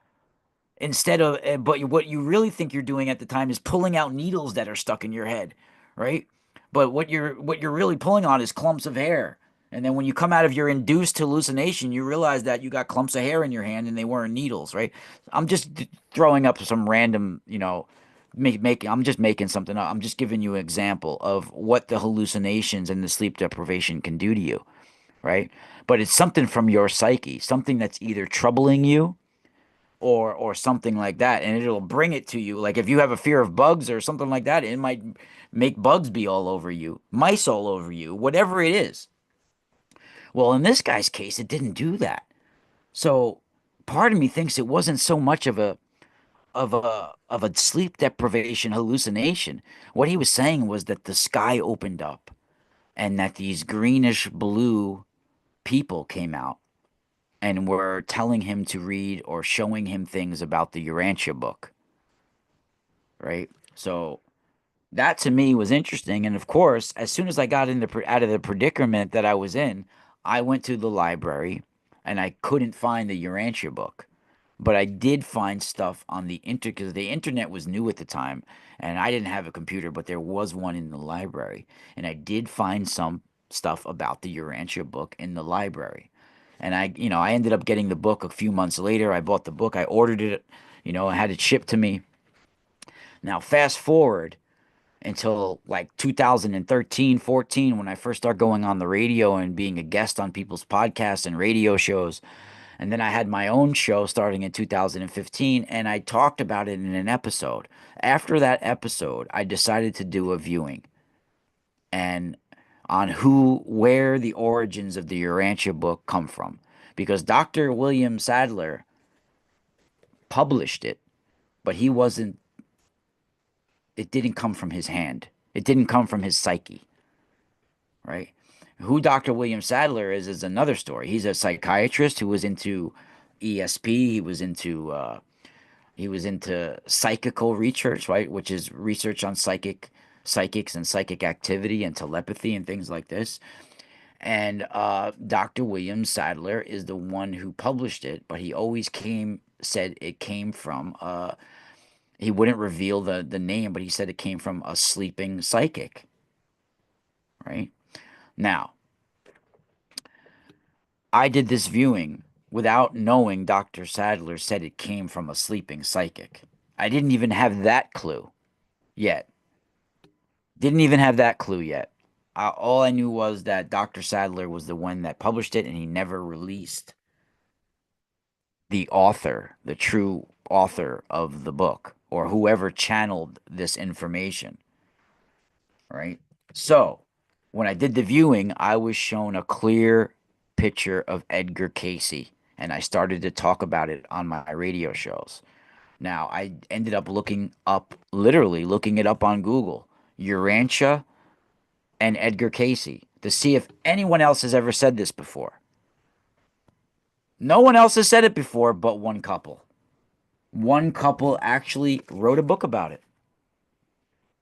instead of but what you really think you're doing at the time is pulling out needles that are stuck in your head, right? But what you're really pulling on is clumps of hair. And then when you come out of your induced hallucination, you realize that you got clumps of hair in your hand and they weren't needles, right? I'm just throwing up some random, I'm just making something up. I'm just giving you an example of what the hallucinations and the sleep deprivation can do to you, right? But it's something from your psyche, something that's either troubling you or something like that, and it'll bring it to you. Like, if you have a fear of bugs or something like that, it might make bugs be all over you, mice all over you, whatever it is. Well, in this guy's case, it didn't do that. So part of me thinks it wasn't so much of a sleep deprivation hallucination. What he was saying was that the sky opened up and that these greenish blue people came out and were telling him to read or showing him things about the Urantia book, right? So that to me was interesting. And of course, as soon as I got in out of the predicament that I was in, I went to the library and I couldn't find the Urantia book. But I did find stuff on the internet because the internet was new at the time and I didn't have a computer, but there was one in the library. And I did find some stuff about the Urantia book in the library. And I ended up getting the book a few months later. I bought the book, I ordered it, I had it shipped to me. Now, fast forward until like 2013, 14, when I first started going on the radio and being a guest on people's podcasts and radio shows. And then I had my own show starting in 2015, and I talked about it in an episode. After that episode, I decided to do a viewing and on where the origins of the Urantia book come from. Because Dr. William Sadler published it, but it didn't come from his hand. It didn't come from his psyche, right? Who Dr. William Sadler is another story. He's a psychiatrist who was into ESP. He was into psychical research, right, which is research on psychics and psychic activity and telepathy and things like this. And Dr. William Sadler is the one who published it, but he always said it came from he wouldn't reveal the name, but he said it came from a sleeping psychic, right? Now, I did this viewing without knowing Dr. Sadler said it came from a sleeping psychic. I didn't even have that clue yet. Didn't even have that clue yet. All I knew was that Dr. Sadler was the one that published it, and he never released the author, the true author of the book, or whoever channeled this information, right? So, when I did the viewing, I was shown a clear picture of Edgar Casey, and I started to talk about it on my radio shows. Now, I ended up literally looking it up on Google, Urantia and Edgar Casey, to see if anyone else has ever said this before. No one else has said it before but one couple. One couple actually wrote a book about it.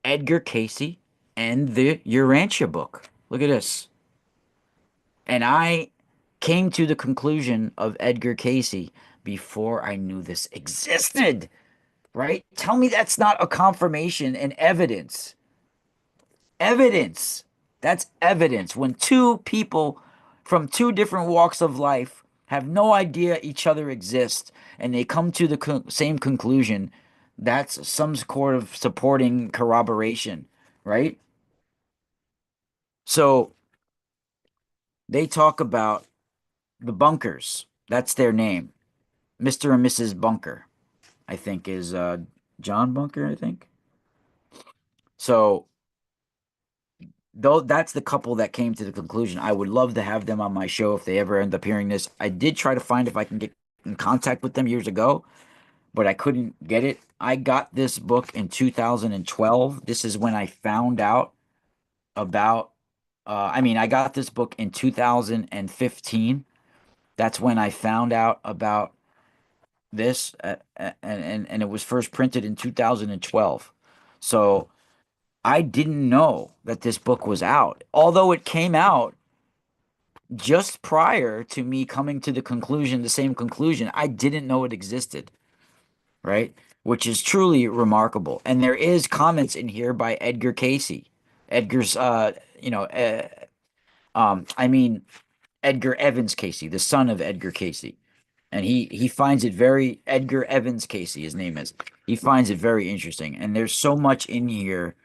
Edgar Casey and the Urantia book. Look at this. And I came to the conclusion of Edgar Casey before I knew this existed, right? Tell me that's not a confirmation and evidence. Evidence. That's evidence. When two people from two different walks of life have no idea each other exists and they come to the same conclusion, that's some sort of supporting corroboration, right? So they talk about the Bunkers. That's their name. Mr. and Mrs. Bunker, I think, is John Bunker, I think. So though that's the couple that came to the conclusion. I would love to have them on my show if they ever end up hearing this. I did try to find if I can get in contact with them years ago, but I couldn't get it. I got this book in 2012. This is when I found out about I got this book in 2015. That's when I found out about this and it was first printed in 2012. So I didn't know that this book was out. Although it came out just prior to me coming to the same conclusion, I didn't know it existed, right? Which is truly remarkable. And there is comments in here by Edgar Casey. Edgar's, you know, I mean, Edgar Evans Casey, the son of Edgar Casey. And he finds it very, Edgar Evans Casey, his name is. He finds it very interesting. And there's so much in here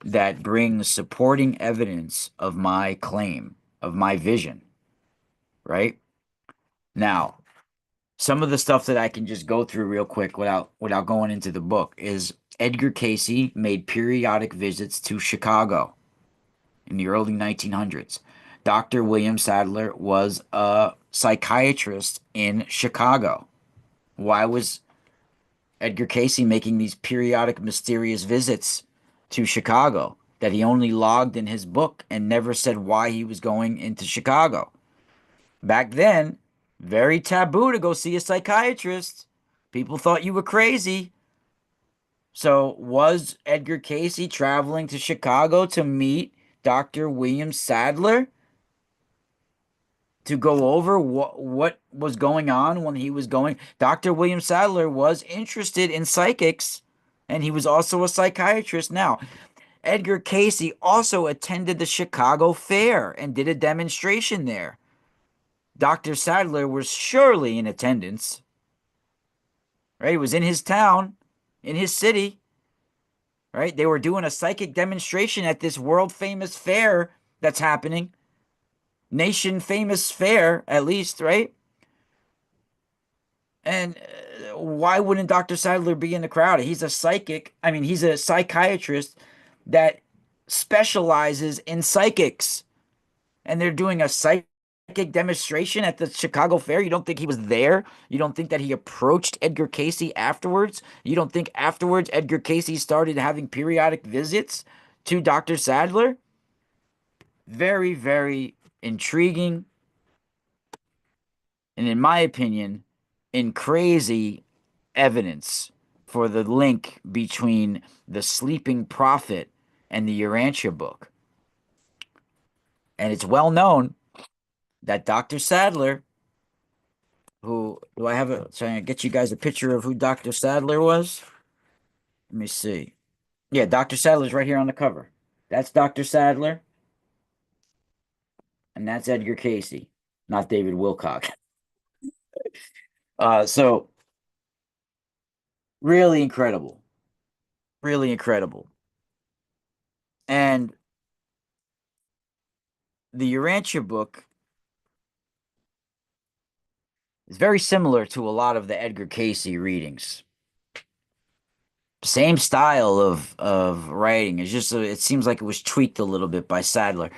that brings supporting evidence of my claim, of my vision, right? Now, some of the stuff that I can just go through real quick without going into the book is Edgar Casey made periodic visits to Chicago in the early 1900s. Dr. William Sadler was a psychiatrist in Chicago. Why was Edgar Casey making these periodic mysterious visits to Chicago that he only logged in his book and never said why he was going into Chicago? Back then, very taboo to go see a psychiatrist. People thought you were crazy. So was Edgar Casey traveling to Chicago to meet Dr. William Sadler to go over what was going on when he was going? Dr. William Sadler was interested in psychics, and he was also a psychiatrist. Now, Edgar Casey also attended the Chicago Fair and did a demonstration there. Dr. Sadler was surely in attendance, right? He was in his town, in his city, right? They were doing a psychic demonstration at this world famous fair that's happening, nation famous fair, at least, right? And why wouldn't Dr. Sadler be in the crowd? He's a psychic. I mean, he's a psychiatrist that specializes in psychics. And they're doing a psychic demonstration at the Chicago Fair. You don't think he was there? You don't think that he approached Edgar Casey afterwards? You don't think afterwards Edgar Casey started having periodic visits to Dr. Sadler? Very, very intriguing. And in my opinion, in crazy evidence for the link between the Sleeping Prophet and the Urantia book. And it's well known that Dr. Sadler, who do I have so I get you guys a picture of who Dr. Sadler was? Let me see. Yeah, Dr. Sadler's right here on the cover. That's Dr. Sadler, and that's Edgar Casey, not David Wilcock. So really incredible. Really incredible. And the Urantia book is very similar to a lot of the Edgar Casey readings. Same style of writing. It's just it seems like it was tweaked a little bit by Sadler.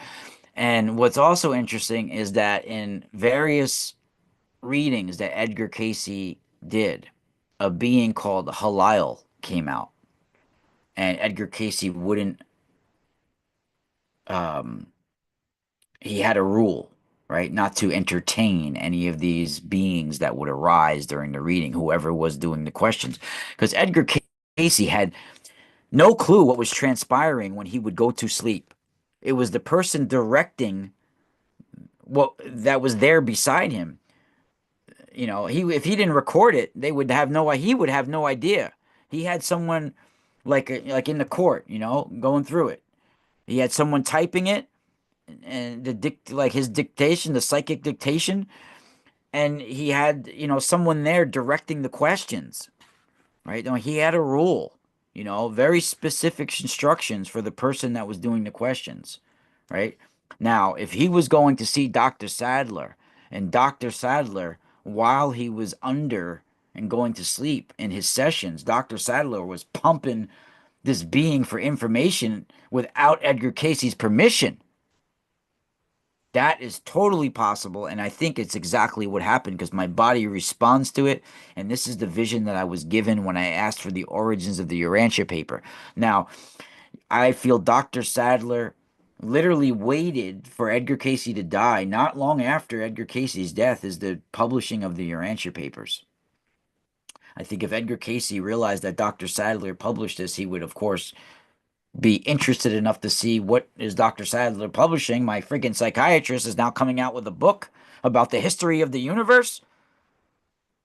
And what's also interesting is that in various readings that Edgar Casey did, a being called Halil came out, and Edgar Casey wouldn't. Um, he had a rule, right, not to entertain any of these beings that would arise during the reading, whoever was doing the questions, because Edgar Casey had no clue what was transpiring when he would go to sleep. It was the person directing what that was there beside him. You know, he if he didn't record it, they would have no he would have no idea. He had someone like in the court, you know, going through it. He had someone typing it and like his dictation, the psychic dictation, and he had, you know, someone there directing the questions, right? No, he had a rule, you know, very specific instructions for the person that was doing the questions, right? Now, if he was going to see Dr. Sadler, and Dr. Sadler, while he was under and going to sleep in his sessions, Dr. Sadler was pumping this being for information without Edgar Casey's permission. That is totally possible, and I think it's exactly what happened because my body responds to it, and this is the vision that I was given when I asked for the origins of the Urantia paper. Now, I feel Dr. Sadler literally waited for Edgar Casey to die. Not long after Edgar Casey's death is the publishing of the Urantia papers. I think if Edgar Casey realized that Dr. Sadler published this, he would, of course, be interested enough to see what is Dr. Sadler publishing. My freaking psychiatrist is now coming out with a book about the history of the universe.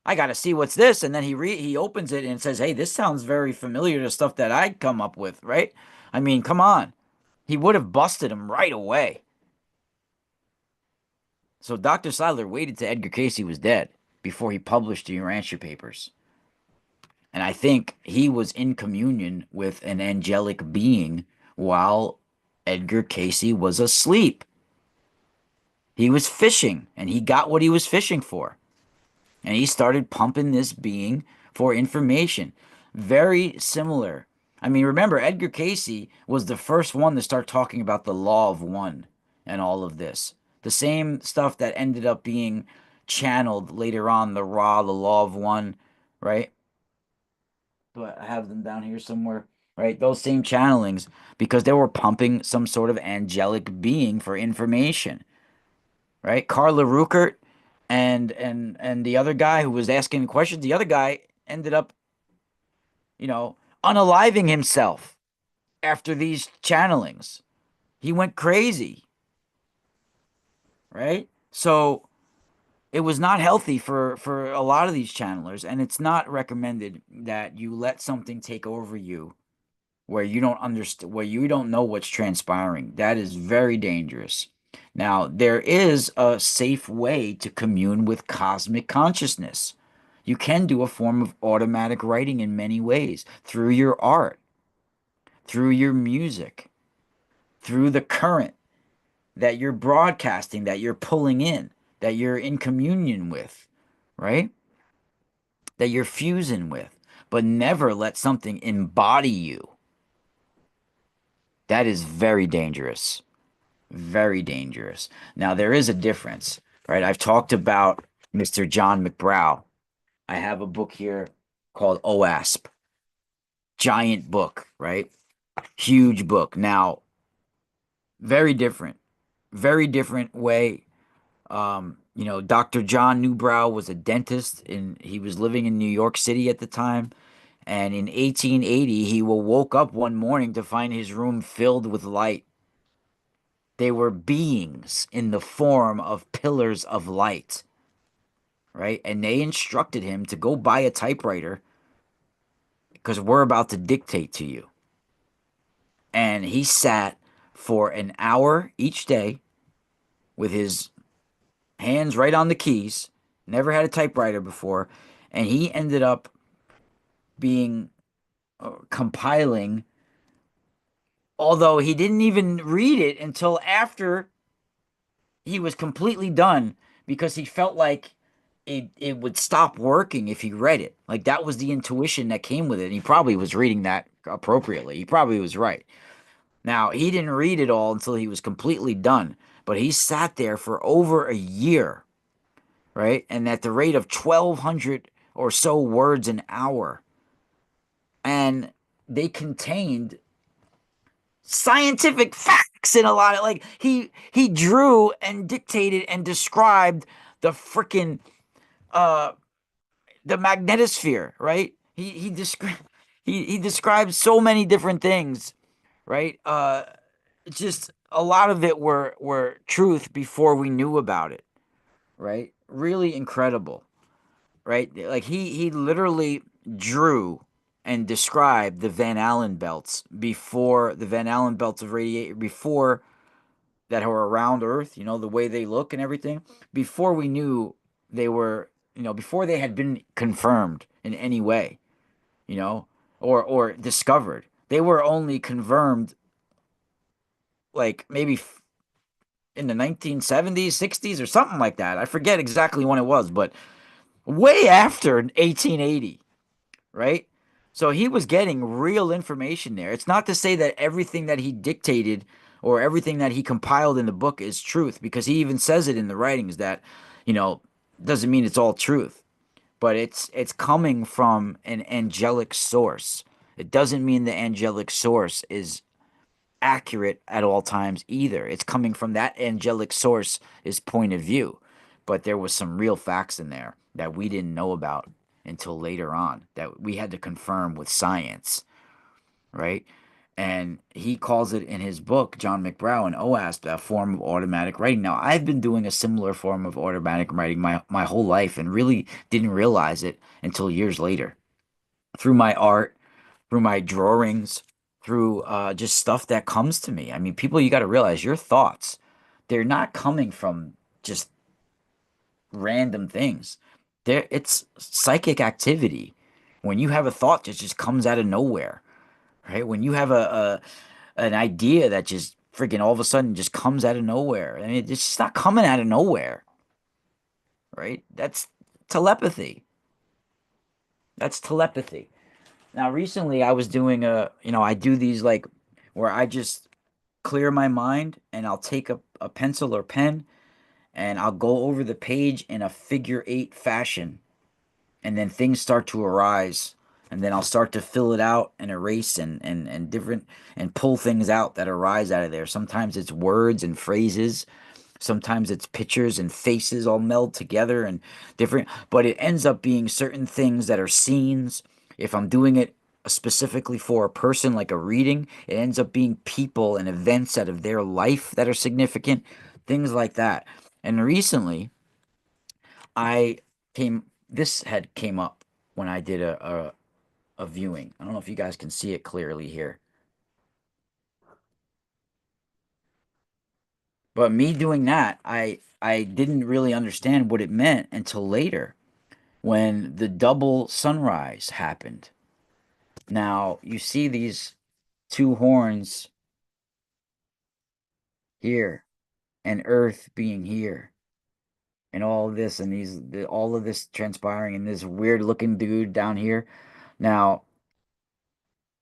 I got to see what's this, and then he opens it and says, "Hey, this sounds very familiar to stuff that I'd come up with, right?" I mean, come on. He would have busted him right away. So Dr. Sadler waited till Edgar Casey was dead before he published the Urantia papers. And I think he was in communion with an angelic being while Edgar Casey was asleep. He was fishing and he got what he was fishing for. And he started pumping this being for information. Very similar. I mean, remember, Edgar Casey was the first one to start talking about the law of one and all of this. The same stuff that ended up being channeled later on, the law of one, right? But I have them down here somewhere, right? Those same channelings because they were pumping some sort of angelic being for information, right? Carla Ruckert and the other guy who was asking questions, the other guy ended up, you know, unaliving himself after these channelings. He went crazy, right? So it was not healthy for a lot of these channelers, and it's not recommended that you let something take over you where you don't understand, where you don't know what's transpiring. That is very dangerous. Now, there is a safe way to commune with cosmic consciousness. You can do a form of automatic writing in many ways through your art, through your music, through the current that you're broadcasting, that you're pulling in, that you're in communion with, right? That you're fusing with, but never let something embody you. That is very dangerous. Very dangerous. Now, there is a difference, right? I've talked about Mr. John McBrow. I have a book here called OASP, giant book, right? Huge book. Now, very different way. Dr. John Newbrow was a dentist and he was living in New York City at the time. And in 1880, he woke up one morning to find his room filled with light. They were beings in the form of pillars of light, right? And they instructed him to go buy a typewriter because we're about to dictate to you. And he sat for an hour each day with his hands right on the keys, never had a typewriter before. And he ended up being compiling, although he didn't even read it until after he was completely done because he felt like it would stop working if he read it. Like that was the intuition that came with it. And he probably was reading that appropriately. He probably was right. Now, he didn't read it all until he was completely done, but he sat there for over a year, right? And at the rate of 1,200 or so words an hour. And they contained scientific facts in a lot of like he drew and dictated and described the freaking uh the magnetosphere, right? He described so many different things, right? Just a lot of it were truth before we knew about it, right? Really incredible, right? Like he literally drew and described the Van Allen belts before the Van Allen belts of radiation before that are around Earth, the way they look and everything, before we knew they were, before they had been confirmed in any way, you know, or discovered. They were only confirmed like maybe in the 1970s, 60s, or something like that. I forget exactly when it was, but way after 1880, right? So he was getting real information there. It's not to say that everything that he dictated or everything that he compiled in the book is truth, because he even says it in the writings that, you know, doesn't mean it's all truth, but it's coming from an angelic source. It doesn't mean the angelic source is accurate at all times either. It's coming from that angelic source's point of view. But there was some real facts in there that we didn't know about until later on that we had to confirm with science, right? And he calls it in his book, John McBrow, an OASP, a form of automatic writing. Now, I've been doing a similar form of automatic writing my whole life and really didn't realize it until years later through my art, through my drawings, through just stuff that comes to me. I mean, people, you got to realize your thoughts, they're not coming from just random things. It's psychic activity. When you have a thought that just comes out of nowhere, right? When you have an idea that just freaking all of a sudden just comes out of nowhere. I mean, it's just not coming out of nowhere, right? That's telepathy. That's telepathy. Now, recently I was doing I do these like where I just clear my mind and I'll take a pencil or pen and I'll go over the page in a figure eight fashion. And then things start to arise. And then I'll start to fill it out and erase and different and pull things out that arise out of there. Sometimes it's words and phrases. Sometimes it's pictures and faces all meld together and different, but it ends up being certain things that are scenes. If I'm doing it specifically for a person, like a reading. It ends up being people and events out of their life that are significant, things like that. And recently, I came, this had came up when I did a viewing. I don't know if you guys can see it clearly here, but me doing that, I didn't really understand what it meant until later when the double sunrise happened. Now, you see these two horns here and Earth being here and all of this and all of this transpiring and this weird looking dude down here. Now,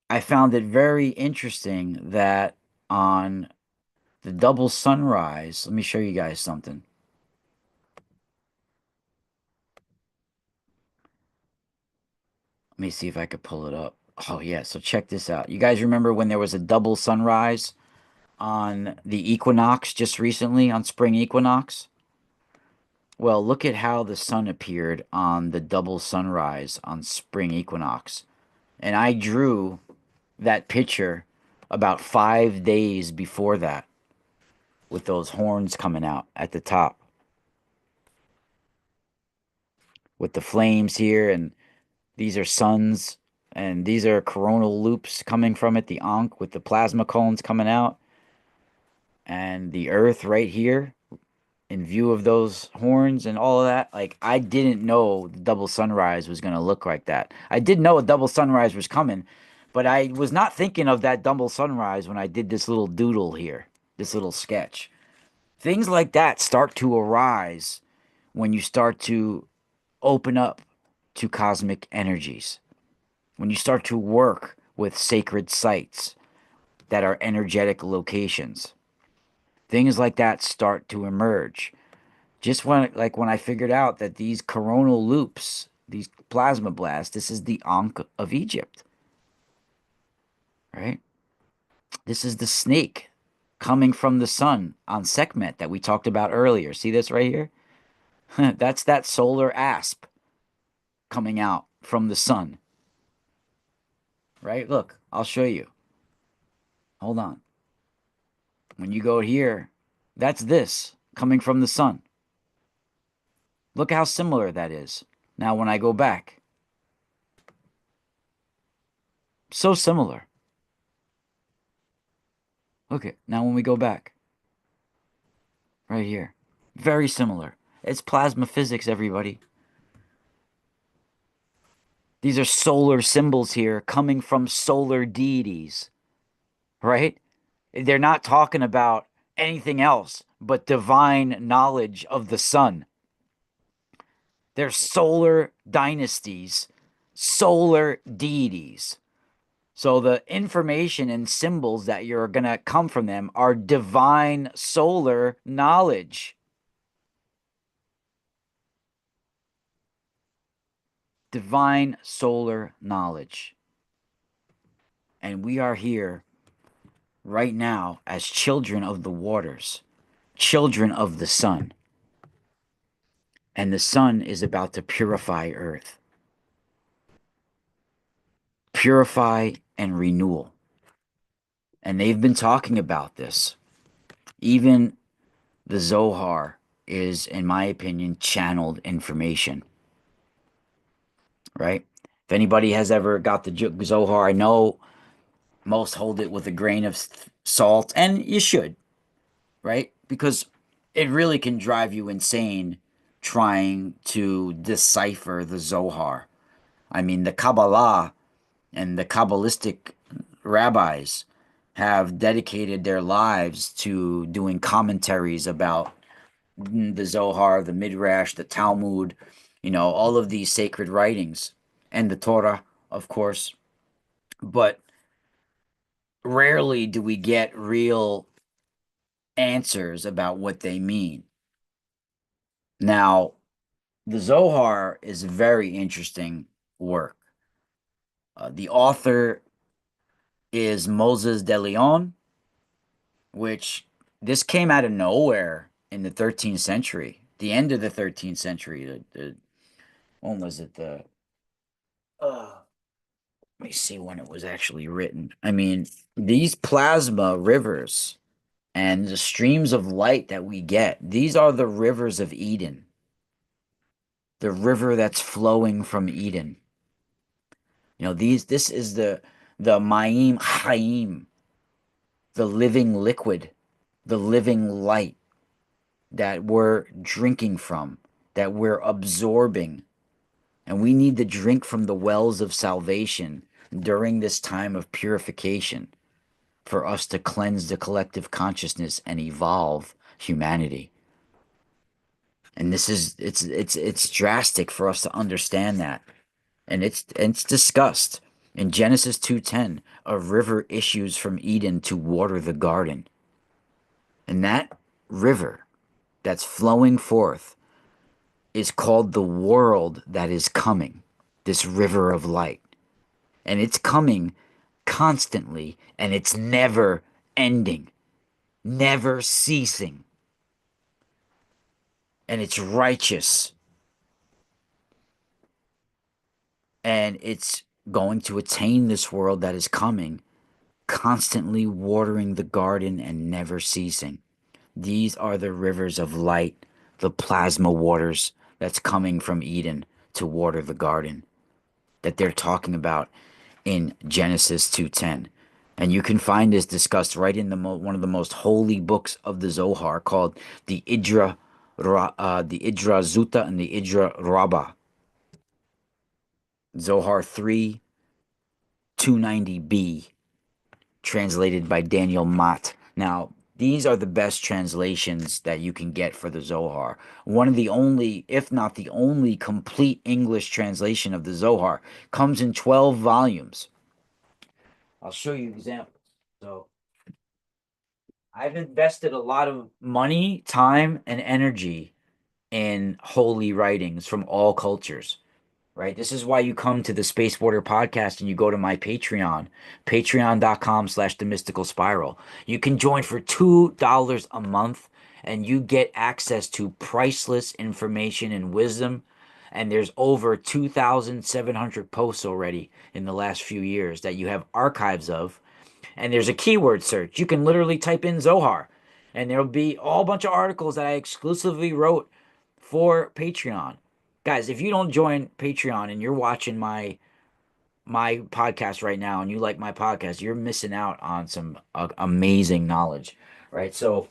I found it very interesting that on the double sunrise, let me show you guys something. Let me see if I could pull it up. Oh yeah, so check this out. You guys remember when there was a double sunrise on the equinox just recently on spring equinox? Well, look at how the sun appeared on the double sunrise on spring equinox. And I drew that picture about 5 days before that with those horns coming out at the top with the flames here. And these are suns and these are coronal loops coming from it, the Ankh with the plasma cones coming out, and the Earth right here in view of those horns and all of that. Like, I didn't know the double sunrise was going to look like that. I did know a double sunrise was coming, but I was not thinking of that double sunrise when I did this little doodle here, this little sketch. Things like that start to arise when you start to open up to cosmic energies, when you start to work with sacred sites that are energetic locations. Things like that start to emerge. Just when I figured out that these coronal loops, these plasma blasts, this is the Ankh of Egypt, right? This is the snake coming from the sun on Sekhmet that we talked about earlier. See this right here? That's that solar asp coming out from the sun, right? Look, I'll show you. Hold on. When you go here, that's this coming from the sun. Look how similar that is. Now, when I go back, so similar. Look at now when we go back, right here, very similar. It's plasma physics, everybody. These are solar symbols here coming from solar deities, right? They're not talking about anything else but divine knowledge of the sun. They're solar dynasties, solar deities. So the information and symbols that you're going to come from them are divine solar knowledge. Divine solar knowledge. And we are here right now as children of the waters, children of the sun. And the sun is about to purify earth, purify and renewal. And they've been talking about this. Even the Zohar is, in my opinion, channeled information, right? If anybody has ever got the Zohar, I know most hold it with a grain of salt, and you should, right? Because it really can drive you insane trying to decipher the Zohar. I mean, the Kabbalah and the Kabbalistic rabbis have dedicated their lives to doing commentaries about the Zohar, the Midrash, the Talmud, all of these sacred writings, and the Torah, of course. But rarely do we get real answers about what they mean. Now, the Zohar is a very interesting work. The author is Moses de Leon, which this came out of nowhere in the 13th century, the end of the 13th century. When was it? Uh, Let me see when it was actually written. I mean, these plasma rivers and the streams of light that we get, these are the rivers of Eden, the river that's flowing from Eden. This is the Ma'im Chaim, the living liquid, the living light that we're drinking from, that we're absorbing. And we need to drink from the wells of salvation during this time of purification for us to cleanse the collective consciousness and evolve humanity. And this is it's drastic for us to understand that. And it's discussed in Genesis 2:10, a river issues from Eden to water the garden. And that river that's flowing forth is called the world that is coming, this river of light. And it's coming constantly and it's never ending, never ceasing. And it's righteous and it's going to attain this world that is coming, constantly watering the garden and never ceasing. These are the rivers of light, the plasma waters that's coming from Eden to water the garden that they're talking about in Genesis 2:10. And you can find this discussed right in one of the most holy books of the Zohar called the Idra Zuta and the Idra Rabbah. Zohar 3 290b, translated by Daniel Mott. Now, these are the best translations that you can get for the Zohar. One of the only, if not the only, complete English translation of the Zohar comes in 12 volumes. I'll show you examples. So, I've invested a lot of money, time, and energy in holy writings from all cultures, right? This is why you come to the Space Border podcast and you go to my Patreon, patreon.com/the mystical spiral. You can join for $2 a month and you get access to priceless information and wisdom. And there's over 2,700 posts already in the last few years that you have archives of. And there's a keyword search. You can literally type in Zohar and there'll be a whole bunch of articles that I exclusively wrote for Patreon. Guys, if you don't join Patreon and you're watching my podcast right now and you like my podcast, you're missing out on some amazing knowledge, right? So,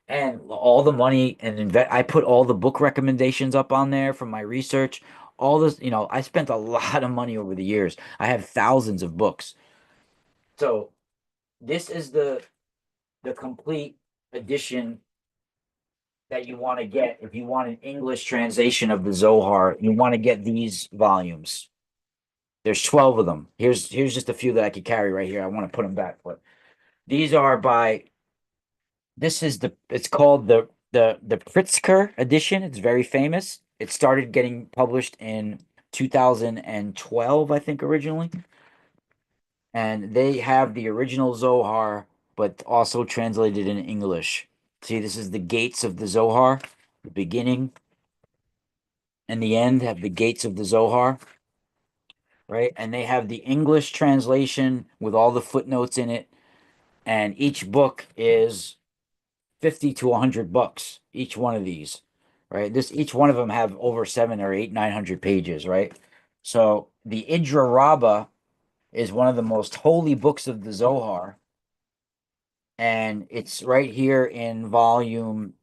and all the money and I put all the book recommendations up on there from my research. All this, I spent a lot of money over the years. I have thousands of books. So, this is the complete edition that you want to get. If you want an English translation of the Zohar, you want to get these volumes. There's 12 of them. Here's just a few that I could carry right here. I want to put them back, but these are by it's called the Pritzker edition. It's very famous. It started getting published in 2012, I think, originally. And they have the original Zohar, but also translated in English. See, this is the gates of the Zohar. The beginning and the end have the gates of the Zohar, right? And they have the English translation with all the footnotes in it. And each book is 50 to 100 bucks, each one of these, right? Each one of them have over 900 pages, right? So the Idra Rabbah is one of the most holy books of the Zohar. And it's right here in volume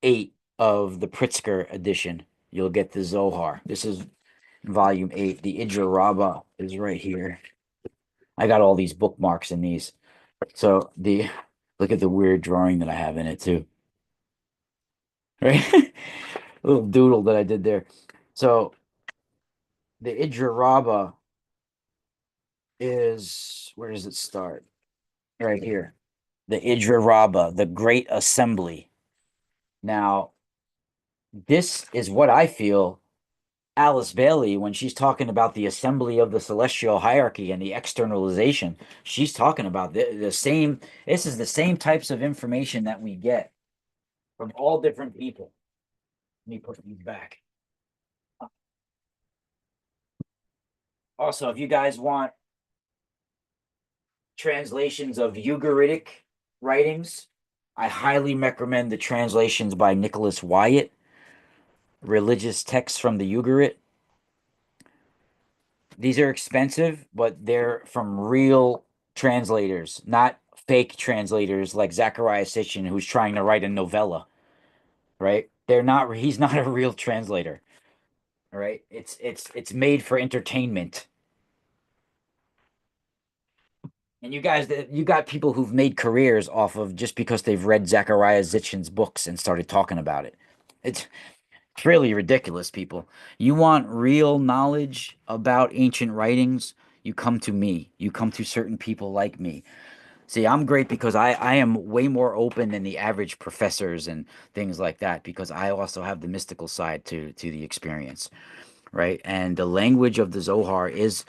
8 of the Pritzker edition. You'll get the Zohar. This is volume 8. The Idra Rabbah is right here. I got all these bookmarks in these. So look at the weird drawing that I have in it too. Right? A little doodle that I did there. So the Idra Rabbah is, where does it start? Right here. The Idra Rabbah, the Great Assembly. Now, this is what I feel Alice Bailey, when she's talking about the assembly of the celestial hierarchy and the externalization, she's talking about the same. This is the same types of information that we get from all different people. Let me put these back. Also, if you guys want translations of Ugaritic writings. I highly recommend the translations by Nicholas Wyatt, religious texts from the Ugarit. These are expensive, but they're from real translators, not fake translators like Zachariah Sitchin, who's trying to write a novella, right? He's not a real translator, all right? It's made for entertainment. And you got people who've made careers off of just because they've read Zachariah Sitchin's books and started talking about it. It's It's really ridiculous, people. You want real knowledge about ancient writings? You come to me. You come to certain people like me. See, I'm great because I am way more open than the average professors and things like that because I also have the mystical side to the experience, right? And the language of the Zohar is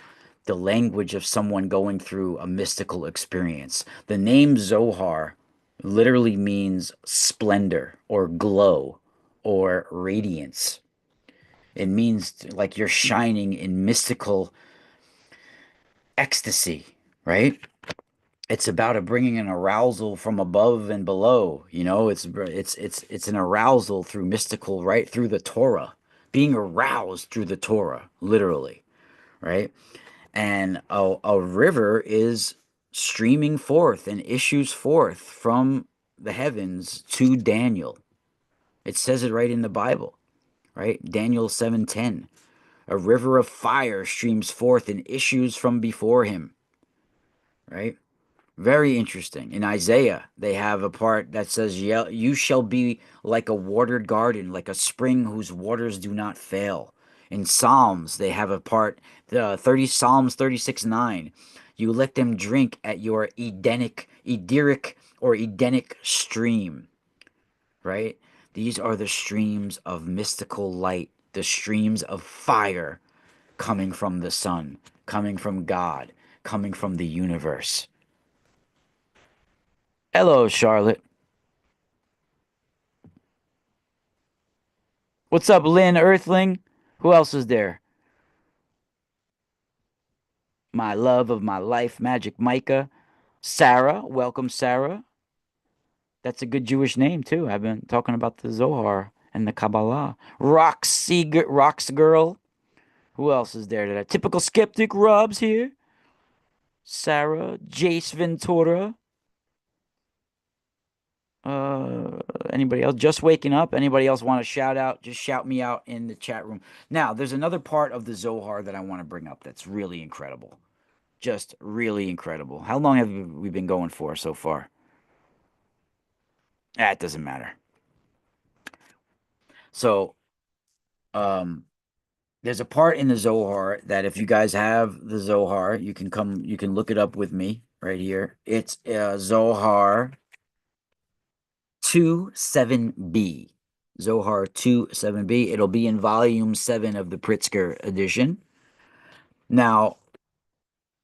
the language of someone going through a mystical experience. The name Zohar literally means splendor or glow or radiance. It means like you're shining in mystical ecstasy, right? It's about a bringing an arousal from above and below. It's an arousal through mystical, right? Through the Torah, being aroused through the Torah, literally, right? And a river is streaming forth and issues forth from the heavens to Daniel. It says it right in the Bible, right? Daniel 7:10. A river of fire streams forth and issues from before him, right? Very interesting. In Isaiah, they have a part that says, "Yeah, you shall be like a watered garden, like a spring whose waters do not fail." In Psalms, they have a part, the 30 Psalms 36:9. You let them drink at your Edenic or Edenic stream, right? These are the streams of mystical light, the streams of fire coming from the sun, coming from God, coming from the universe. Hello, Charlotte. What's up, Lynn Earthling? Who else is there? My love of my life, Magic Micah. Sarah, welcome, Sarah. That's a good Jewish name, too. I've been talking about the Zohar and the Kabbalah. Rox Girl. Who else is there today? Typical Skeptic Rob's here. Sarah, Jace Ventura. Uh, Anybody else just waking up? Anybody else want to shout out? Just shout me out in the chat room. Now, there's another part of the Zohar that I want to bring up that's really incredible. Just really incredible. How long have we been going for so far? Ah, it doesn't matter. So, um, there's a part in the Zohar that if you guys have the Zohar, you can look it up with me right here. It's Zohar 27b. Zohar 27b. It'll be in volume 7 of the Pritzker edition. Now,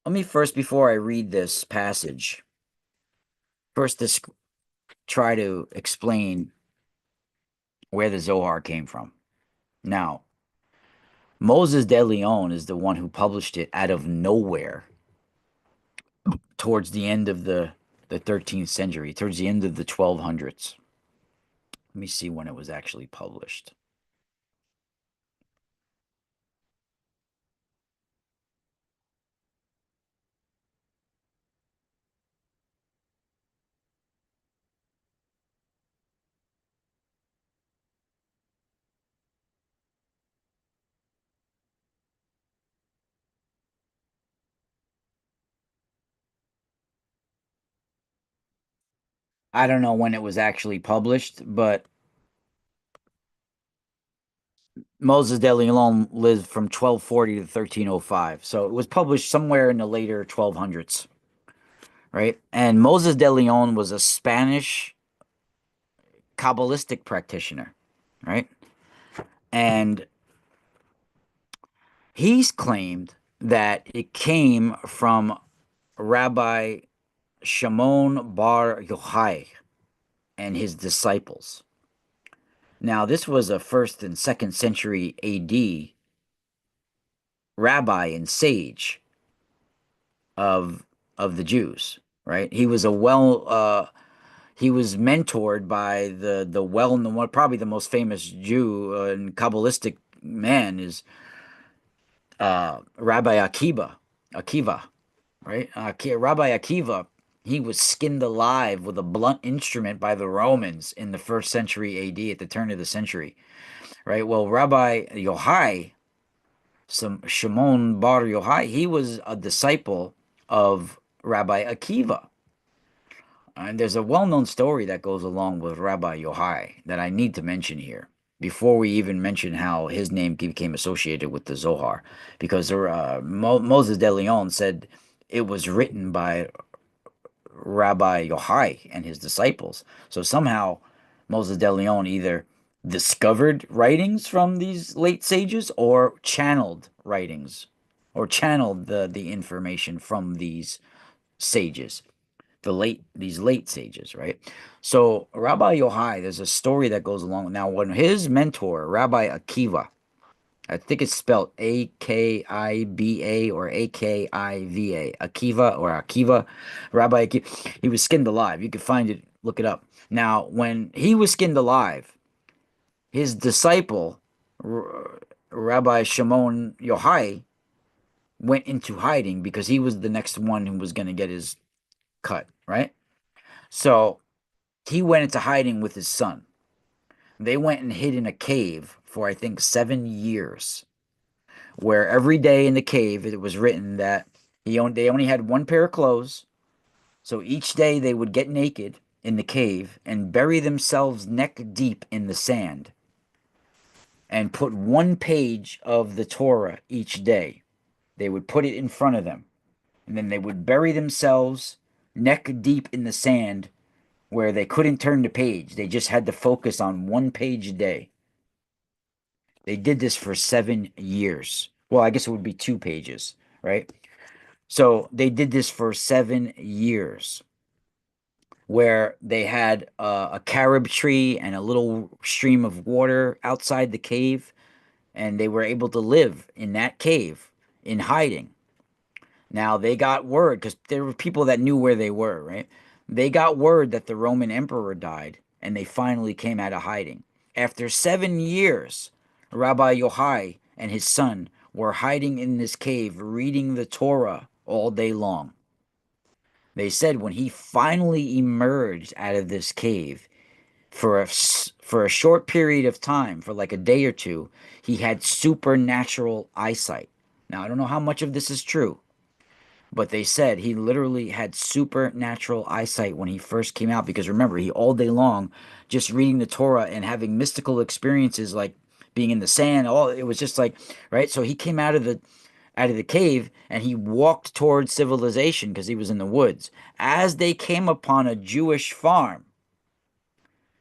let me first, before I read this passage, first try to explain where the Zohar came from. Now, Moses de Leon is the one who published it out of nowhere towards the end of the 13th century, towards the end of the 1200s. Let me see when it was actually published. I don't know when it was actually published, but Moses de Leon lived from 1240 to 1305. So it was published somewhere in the later 1200s, right? And Moses de Leon was a Spanish Kabbalistic practitioner, right? And he's claimed that it came from Rabbi Shimon Bar Yochai and his disciples. Now, this was a first and second century AD, rabbi and sage of of the Jews, right? He was mentored by the well-known, one, probably the most famous Jew and Kabbalistic man is Rabbi Akiva, right? Rabbi Akiva, he was skinned alive with a blunt instrument by the Romans in the first century AD, at the turn of the century, right? Well, Rabbi Yohai, Shimon Bar Yohai, he was a disciple of Rabbi Akiva. And there's a well-known story that goes along with Rabbi Yohai that I need to mention here before we even mention how his name became associated with the Zohar, because Moses de Leon said it was written by Rabbi Yohai and his disciples. So somehow Moses de Leon either discovered writings from these late sages or channeled writings or channeled the information from these sages, these late sages, right? So Rabbi Yohai, there's a story that goes along. Now, when his mentor, Rabbi Akiva, I think it's spelled Akiba or Akiva, Akiva or Akiva, Rabbi Akiva, he was skinned alive. You can find it, look it up. Now, when he was skinned alive, his disciple, Rabbi Shimon Yohai, went into hiding because he was the next one who was going to get his cut, right? So he went into hiding with his son. They went and hid in a cave for, I think, 7 years, where every day in the cave it was written that they only had one pair of clothes. So each day they would get naked in the cave and bury themselves neck deep in the sand and put one page of the Torah each day. They would put it in front of them, and then they would bury themselves neck deep in the sand where they couldn't turn the page. They just had to focus on one page a day. They did this for 7 years. Well, I guess it would be 2 pages, right? So they did this for 7 years, where they had a carob tree and a little stream of water outside the cave, and they were able to live in that cave in hiding. Now they got word because there were people that knew where they were, right? They got word that the Roman emperor died, and they finally came out of hiding. After 7 years, Rabbi Yohai and his son were hiding in this cave, reading the Torah all day long. They said when he finally emerged out of this cave, for a short period of time, for like a day or two, he had supernatural eyesight. Now, I don't know how much of this is true, but they said he literally had supernatural eyesight when he first came out, because remember, he all day long just reading the Torah and having mystical experiences like being in the sand. All it was just like, right? So he came out of the cave and he walked towards civilization because he was in the woods. As they came upon a Jewish farm,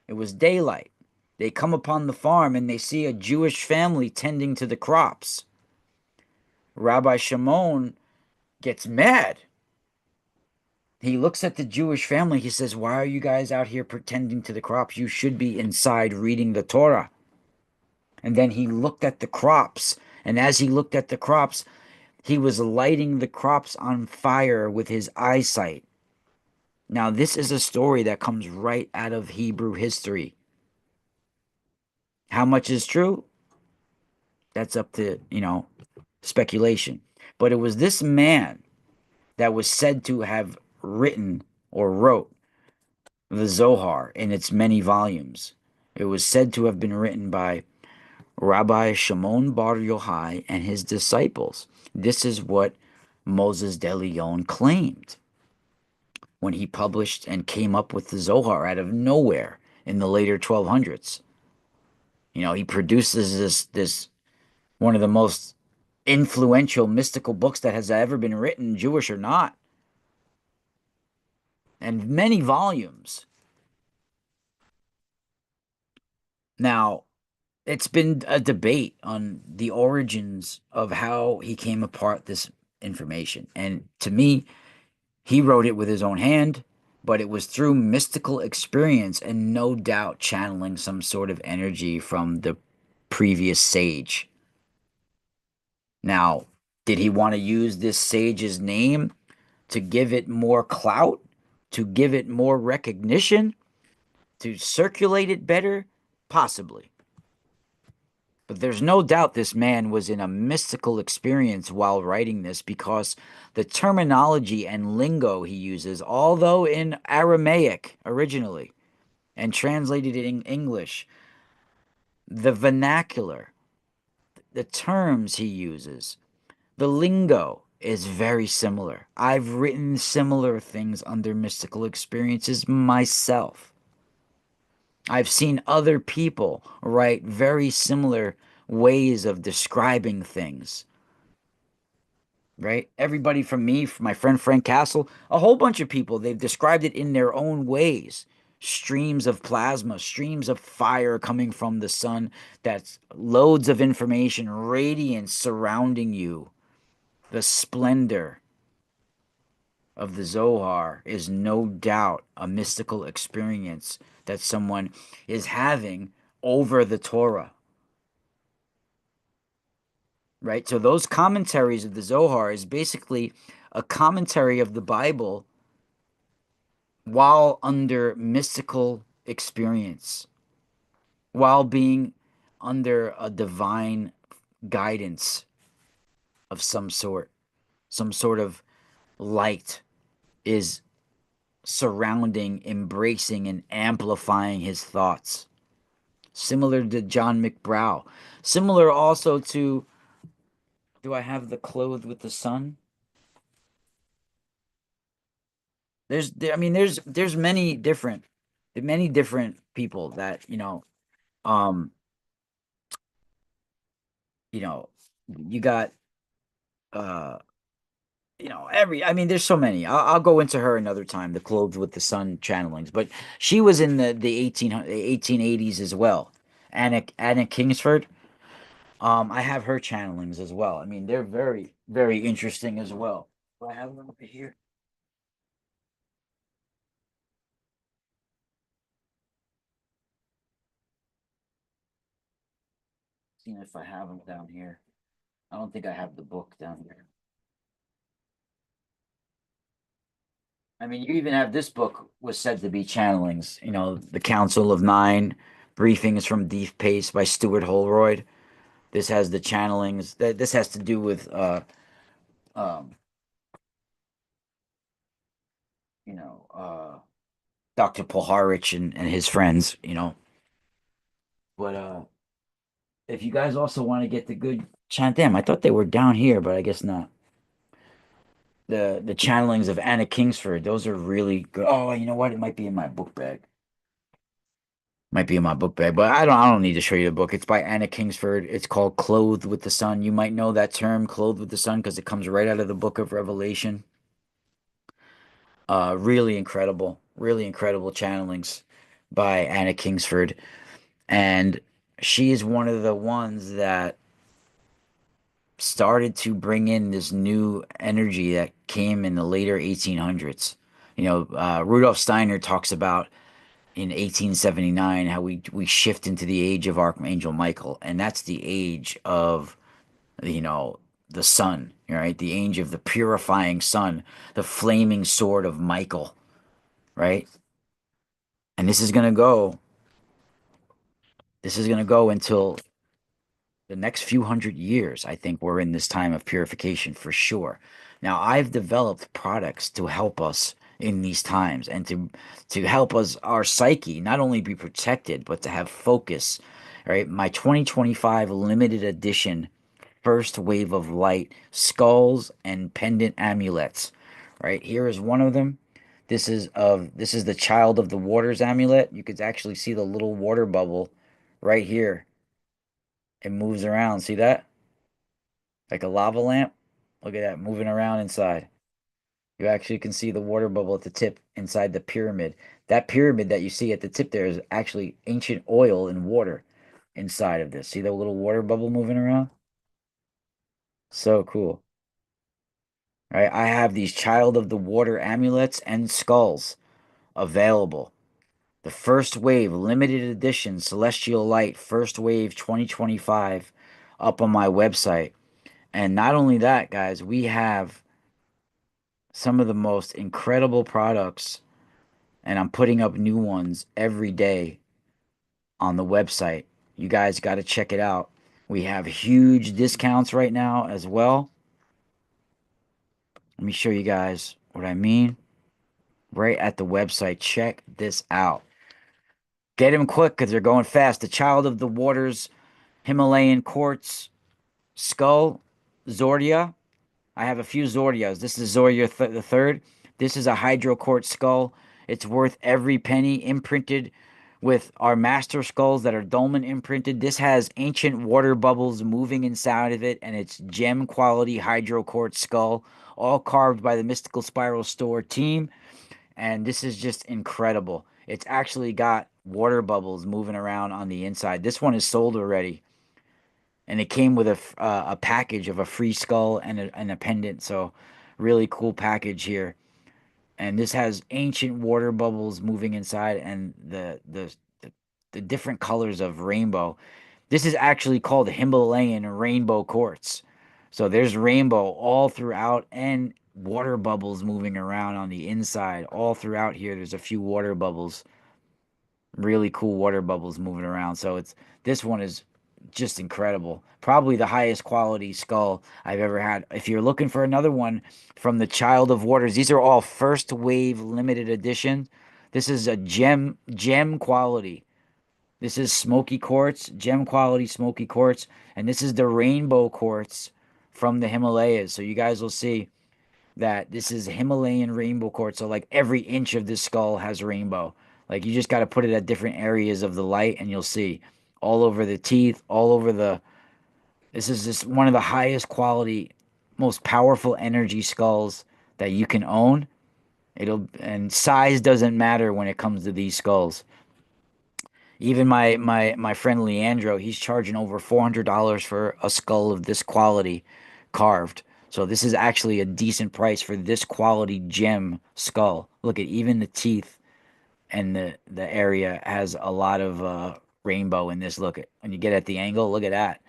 it was daylight. They come upon the farm and they see a Jewish family tending to the crops. Rabbi Shimon gets mad. He looks at the Jewish family. He says, "Why are you guys out here pretending to the crops? You should be inside reading the Torah." And then he looked at the crops. And as he looked at the crops, he was lighting the crops on fire with his eyesight. Now, this is a story that comes right out of Hebrew history. How much is true? That's up to, speculation. But it was this man that was said to have written or wrote the Zohar in its many volumes. It was said to have been written by Rabbi Shimon Bar Yochai and his disciples. This is what Moses de Leon claimed when he published and came up with the Zohar out of nowhere in the later 1200s. He produces this one of the most influential mystical books that has ever been written, Jewish or not, and many volumes. Now, it's been a debate on the origins of how he came apart this information. And to me, he wrote it with his own hand, but it was through mystical experience and no doubt channeling some sort of energy from the previous sage. Now, did he want to use this sage's name to give it more clout, to give it more recognition, to circulate it better? Possibly. But there's no doubt this man was in a mystical experience while writing this because the terminology and lingo he uses, although in Aramaic originally and translated in English, the vernacular, the terms he uses, the lingo is very similar. I've written similar things under mystical experiences myself. I've seen other people write very similar ways of describing things, right? Everybody from me, from my friend Frank Castle, a whole bunch of people, they've described it in their own ways. Streams of plasma, streams of fire coming from the sun, that's loads of information, radiance surrounding you. The splendor of the Zohar is no doubt a mystical experience that someone is having over the Torah, right? So those commentaries of the Zohar is basically a commentary of the Bible while under mystical experience, while being under a divine guidance of some sort of light is surrounding, embracing, and amplifying his thoughts. Similar to John McBrow. Similar also to, do I have the clothed with the sun? I mean, there's many different people that, um, you know, you got, uh, I mean, there's so many. I'll go into her another time, the clothed with the sun channelings, but she was in the 1880s as well. Anna Kingsford. I have her channelings as well. I mean, they're very, very interesting as well. Do I have them over here? Seeing if I have them down here. I don't think I have the book down here. I mean, you even have this book was said to be channelings. The Council of Nine, Briefings from Deep Pace by Stuart Holroyd. This has the channelings. This has to do with um, you know, Dr. Polharich and his friends. But if you guys also want to get the good chant them, I thought they were down here, but I guess not. The channelings of Anna Kingsford, those are really good. Oh, you know what? It might be in my book bag. Might be in my book bag, but I don't need to show you the book. It's by Anna Kingsford. It's called Clothed with the Sun. You might know that term, Clothed with the Sun, because it comes right out of the book of Revelation. Really incredible channelings by Anna Kingsford. And she is one of the ones that started to bring in this new energy that came in the later 1800s. Rudolf Steiner talks about in 1879 how we shift into the age of Archangel Michael, and that's the age of, you know, the sun, right? The age of the purifying sun, the flaming sword of Michael, right? And this is gonna go until the next few hundred years. I think we're in this time of purification for sure. Now, I've developed products to help us in these times and to help us, our psyche, not only be protected but to have focus. Right, my 2025 limited edition first wave of light skulls and pendant amulets. Right, here is one of them. This is the Child of the Waters amulet. You could actually see the little water bubble right here. It moves around. See that? Like a lava lamp. Look at that moving around inside. You actually can see the water bubble at the tip inside the pyramid. That pyramid that you see at the tip there is actually ancient oil and water inside of this. See the little water bubble moving around? So cool. Right? I have these Child of the Water amulets and skulls available. The first wave, limited edition, Celestial Light, first wave 2025, up on my website. And not only that, guys, we have some of the most incredible products, and I'm putting up new ones every day on the website. You guys got to check it out. We have huge discounts right now as well. Let me show you guys what I mean. Right at the website. Check this out. Get them quick because they're going fast. The Child of the Waters Himalayan Quartz Skull Zordia. I have a few Zordias. This is Zordia the third. This is a hydroquartz skull. It's worth every penny, imprinted with our master skulls that are dolmen imprinted. This has ancient water bubbles moving inside of it, and it's gem quality hydroquartz skull, all carved by the Mystical Spiral Store team. And this is just incredible. It's actually got water bubbles moving around on the inside. This one is sold already, and it came with a package of a free skull and a pendant. So, really cool package here. And this has ancient water bubbles moving inside, and the different colors of rainbow. This is actually called Himalayan rainbow quartz. So there's rainbow all throughout, and water bubbles moving around on the inside. All throughout here, there's a few water bubbles, really cool water bubbles moving around. So it's this one is just incredible. Probably the highest quality skull I've ever had. If you're looking for another one from the Child of Waters, these are all first wave limited edition. This is a gem quality. This is smoky quartz, gem quality smoky quartz, and this is the rainbow quartz from the Himalayas. So you guys will see that this is Himalayan rainbow quartz. So like every inch of this skull has rainbow. Like you just got to put it at different areas of the light and you'll see all over the teeth, all over the this is just one of the highest quality, most powerful energy skulls that you can own. It'll and size doesn't matter when it comes to these skulls. Even my friend Leandro, he's charging over $400 for a skull of this quality carved. So this is actually a decent price for this quality gem skull. Look at even the teeth and the area has a lot of rainbow in this. Look at when you get at the angle, look at that.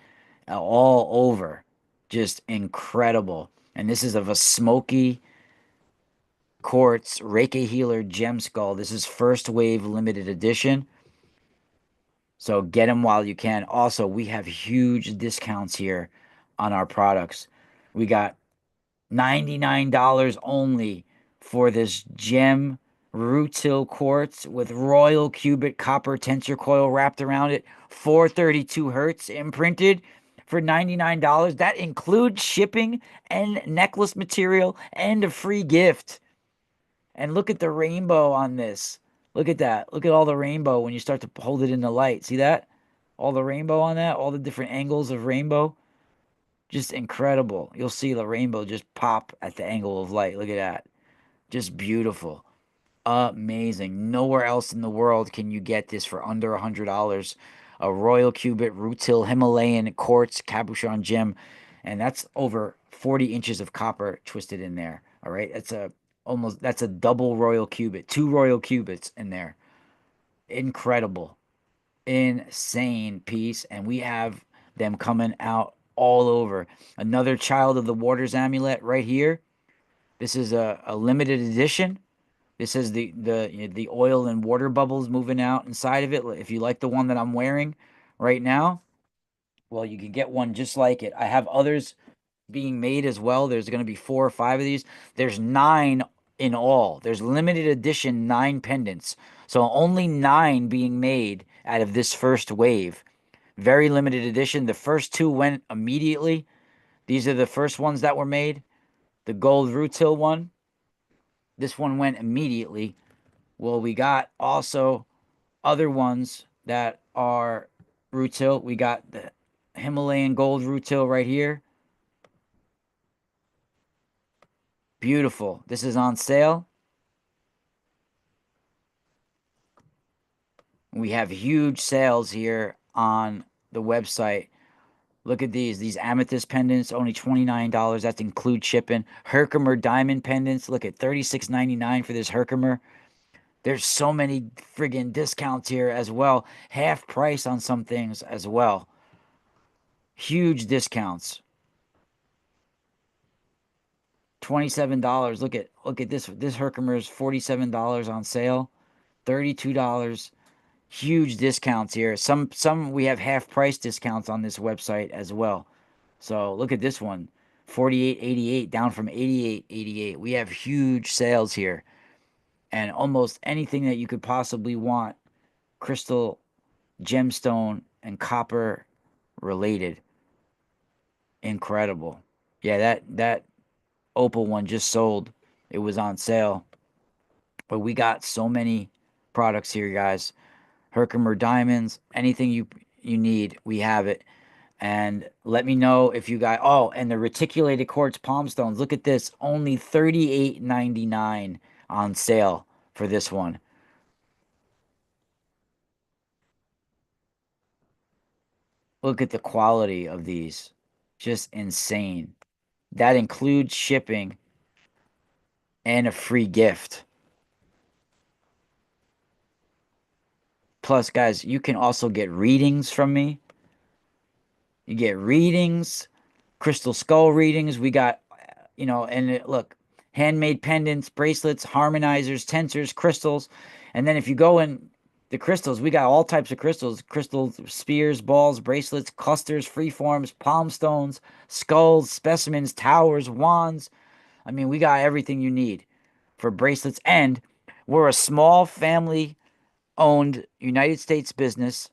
All over. Just incredible. And this is of a smoky quartz Reiki healer gem skull. This is first wave limited edition. So get them while you can. Also, we have huge discounts here on our products. We got $99 only for this gem rutile quartz with royal cubic copper tensor coil wrapped around it, 432 hertz imprinted for $99. That includes shipping and necklace material and a free gift. And look at the rainbow on this. Look at that. Look at all the rainbow when you start to hold it in the light. See that? All the rainbow on that, all the different angles of rainbow. Just incredible. You'll see the rainbow just pop at the angle of light. Look at that. Just beautiful. Amazing. Nowhere else in the world can you get this for under $100. A Royal Cubit Rutile Himalayan Quartz Cabochon Gem. And that's over 40 inches of copper twisted in there. All right. That's a double Royal Cubit. Two Royal Cubits in there. Incredible. Insane piece. And we have them coming out all over. Another Child of the Waters amulet right here. This is a limited edition. This is the oil and water bubbles moving out inside of it. If you like the one that I'm wearing right now, well, you can get one just like it. I have others being made as well. There's going to be 4 or 5 of these. There's 9 in all. There's limited edition 9 pendants. So only 9 being made out of this first wave. Very limited edition. The first 2 went immediately. These are the first ones that were made. The gold rutile one. This one went immediately. Well, we got also other ones that are rutile. We got the Himalayan gold rutile right here. Beautiful. This is on sale. We have huge sales here on the website. Look at these amethyst pendants, only $29. That includes shipping. Herkimer diamond pendants. Look at $36.99 for this Herkimer. There's so many friggin' discounts here as well. Half price on some things as well. Huge discounts. $27. Look at this. This Herkimer is $47 on sale. $32. Huge discounts here. Some we have half price discounts on this website as well. So look at this one. 48.88 down from 88.88. We have huge sales here. And almost anything that you could possibly want, crystal, gemstone, and copper related. Incredible. Yeah, that opal one just sold. It was on sale. But we got so many products here, guys. Herkimer diamonds, anything you need, we have it. And let me know if you got, oh, and the reticulated quartz palm stones. Look at this, only $38.99 on sale for this one. Look at the quality of these. Just insane. That includes shipping and a free gift. Plus, guys, you can also get readings from me. You get readings, crystal skull readings. We got, look, handmade pendants, bracelets, harmonizers, tensors, crystals. And then if you go in the crystals, we got all types of crystals: crystal spears, balls, bracelets, clusters, freeforms, palm stones, skulls, specimens, towers, wands. I mean, we got everything you need for bracelets. And we're a small family owned United States business,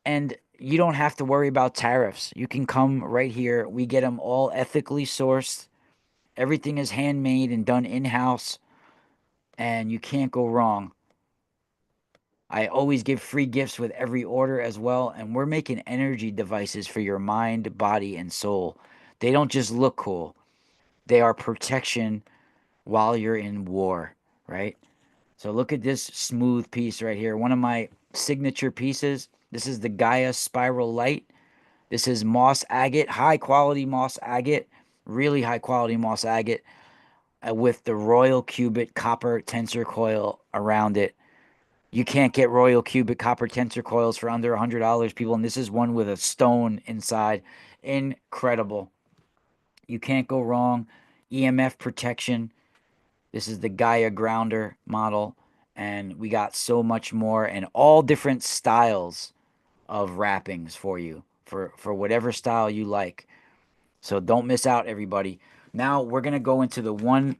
and you don't have to worry about tariffs. You can come right here. We get them all ethically sourced. Everything is handmade and done in house, and you can't go wrong. I always give free gifts with every order as well, and we're making energy devices for your mind, body, and soul. They don't just look cool, they are protection while you're in war, right? So look at this smooth piece right here. One of my signature pieces. This is the Gaia Spiral Light. This is moss agate, high quality moss agate, really high quality moss agate, with the royal cubit copper tensor coil around it. You can't get royal cubit copper tensor coils for under $100, people. And this is one with a stone inside. Incredible. You can't go wrong. EMF protection. This is the Gaia Grounder model. And we got so much more and all different styles of wrappings for you for whatever style you like. So don't miss out, everybody. Now we're going to go into the one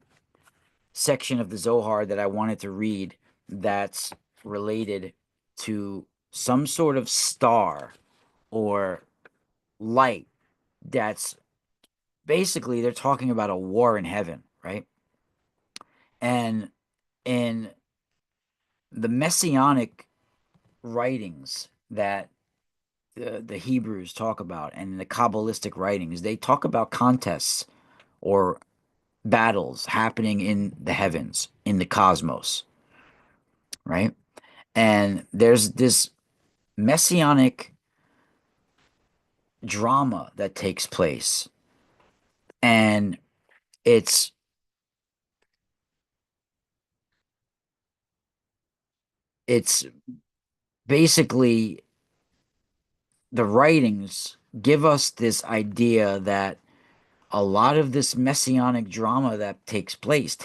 section of the Zohar that I wanted to read that's related to some sort of star or light that's basically they're talking about a war in heaven, right? And in the messianic writings that the Hebrews talk about and the Kabbalistic writings, they talk about contests or battles happening in the heavens, in the cosmos, right? And there's this messianic drama that takes place, and it's it's basically the writings give us this idea that a lot of this messianic drama that takes place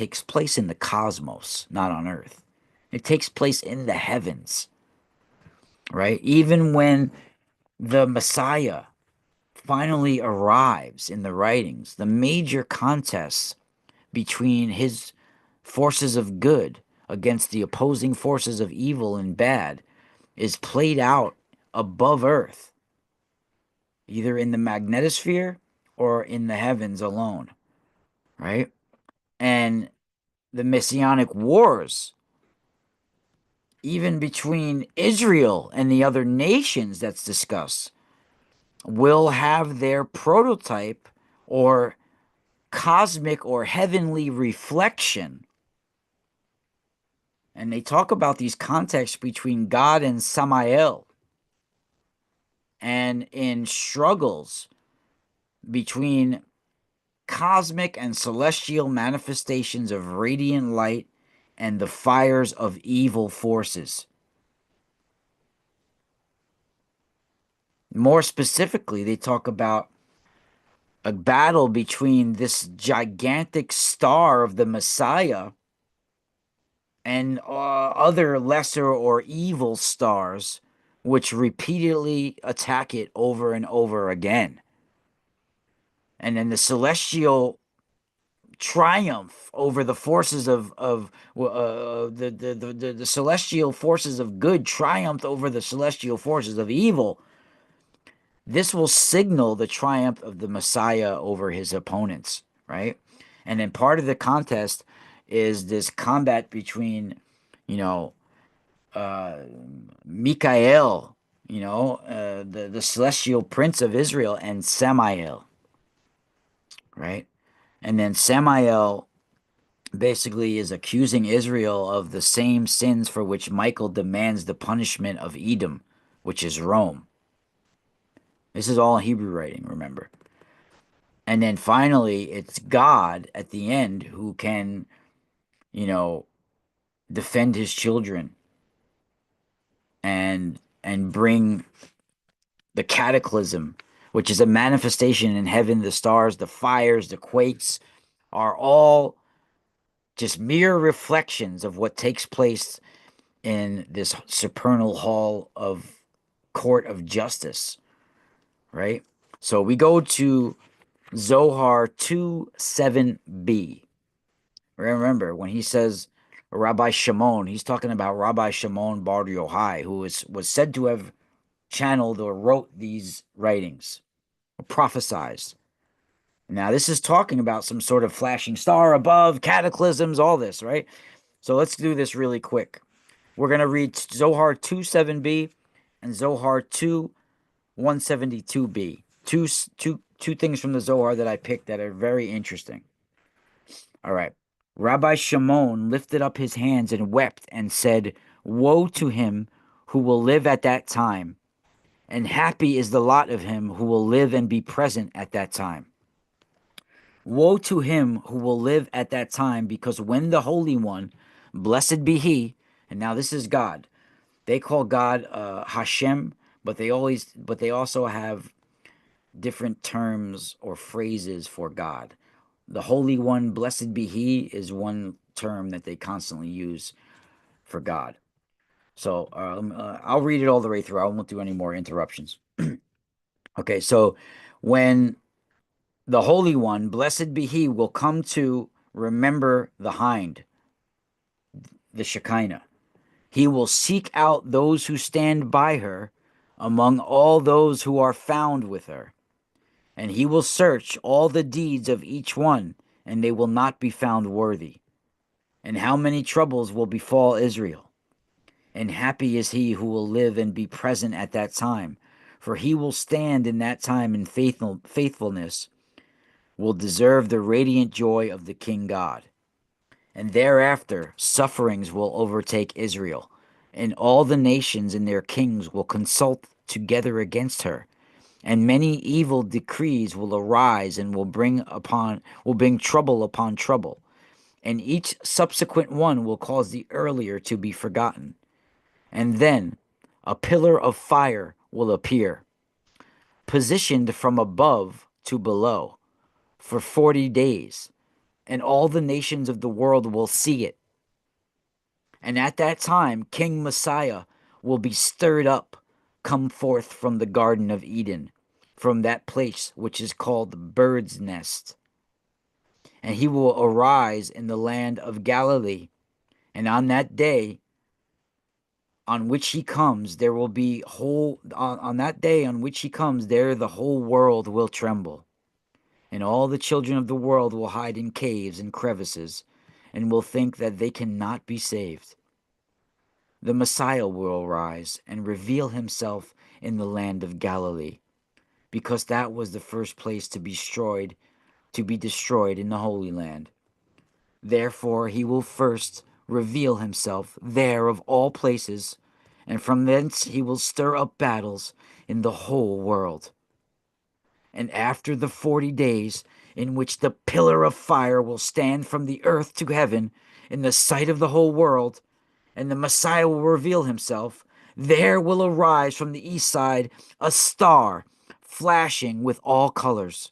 in the cosmos, not on earth. It takes place in the heavens, right? Even when the Messiah finally arrives in the writings, the major contests between his forces of good against the opposing forces of evil and bad is played out above earth, either in the magnetosphere or in the heavens alone, right? And the messianic wars, even between Israel and the other nations that's discussed, will have their prototype or cosmic or heavenly reflection. And they talk about these contexts between God and Samael and in struggles between cosmic and celestial manifestations of radiant light and the fires of evil forces. More specifically, they talk about a battle between this gigantic star of the Messiah and other lesser or evil stars, which repeatedly attack it over and over again. And then the celestial triumph over the forces of the celestial forces of good triumphed over the celestial forces of evil. This will signal the triumph of the Messiah over his opponents, right? And then part of the contest is this combat between, you know, uh, Mikael, the celestial prince of Israel, and Samael, right? And then Samael basically is accusing Israel of the same sins for which Michael demands the punishment of Edom, which is Rome. This is all Hebrew writing, remember. And then finally, it's God at the end who can, you know, defend his children and bring the cataclysm, which is a manifestation in heaven. The stars, the fires, the quakes are all just mere reflections of what takes place in this supernal hall of court of justice, right? So we go to Zohar 2:7b. Remember, when he says Rabbi Shimon, he's talking about Rabbi Shimon Bar Yochai, who was said to have channeled or wrote these writings, or prophesized. Now, this is talking about some sort of flashing star above, cataclysms, all this, right? So let's do this really quick. We're going to read Zohar 2:7b and Zohar 2:172b. Two things from the Zohar that I picked that are very interesting. All right. Rabbi Shimon lifted up his hands and wept and said, "Woe to him who will live at that time, and happy is the lot of him who will live and be present at that time. Woe to him who will live at that time, because when the Holy One, blessed be he," and now this is God. They call God Hashem, but they also have different terms or phrases for God. The Holy One, blessed be he, is one term that they constantly use for God. So I'll read it all the way through. I won't do any more interruptions. Okay, so when the Holy One, blessed be he, will come to remember the hind, the Shekinah, he will seek out those who stand by her among all those who are found with her. And he will search all the deeds of each one, and they will not be found worthy. And how many troubles will befall Israel? And happy is he who will live and be present at that time, for he will stand in that time in faithfulness, will deserve the radiant joy of the King God. And thereafter sufferings will overtake Israel, and all the nations and their kings will consult together against her, and many evil decrees will arise and will bring trouble upon trouble, and each subsequent one will cause the earlier to be forgotten. And then a pillar of fire will appear, positioned from above to below for 40 days, and all the nations of the world will see it. And at that time, King Messiah will be stirred up, come forth from the Garden of Eden, from that place which is called the bird's nest. And he will arise in the land of Galilee. And on that day on which he comes, there will be on that day on which he comes, there the whole world will tremble. And all the children of the world will hide in caves and crevices, and will think that they cannot be saved. The Messiah will arise and reveal himself in the land of Galilee, because that was the first place to be destroyed in the Holy Land. Therefore he will first reveal himself there of all places, and from thence he will stir up battles in the whole world. And after the 40 days, in which the pillar of fire will stand from the earth to heaven in the sight of the whole world, and the Messiah will reveal himself, there will arise from the east side a star flashing with all colors.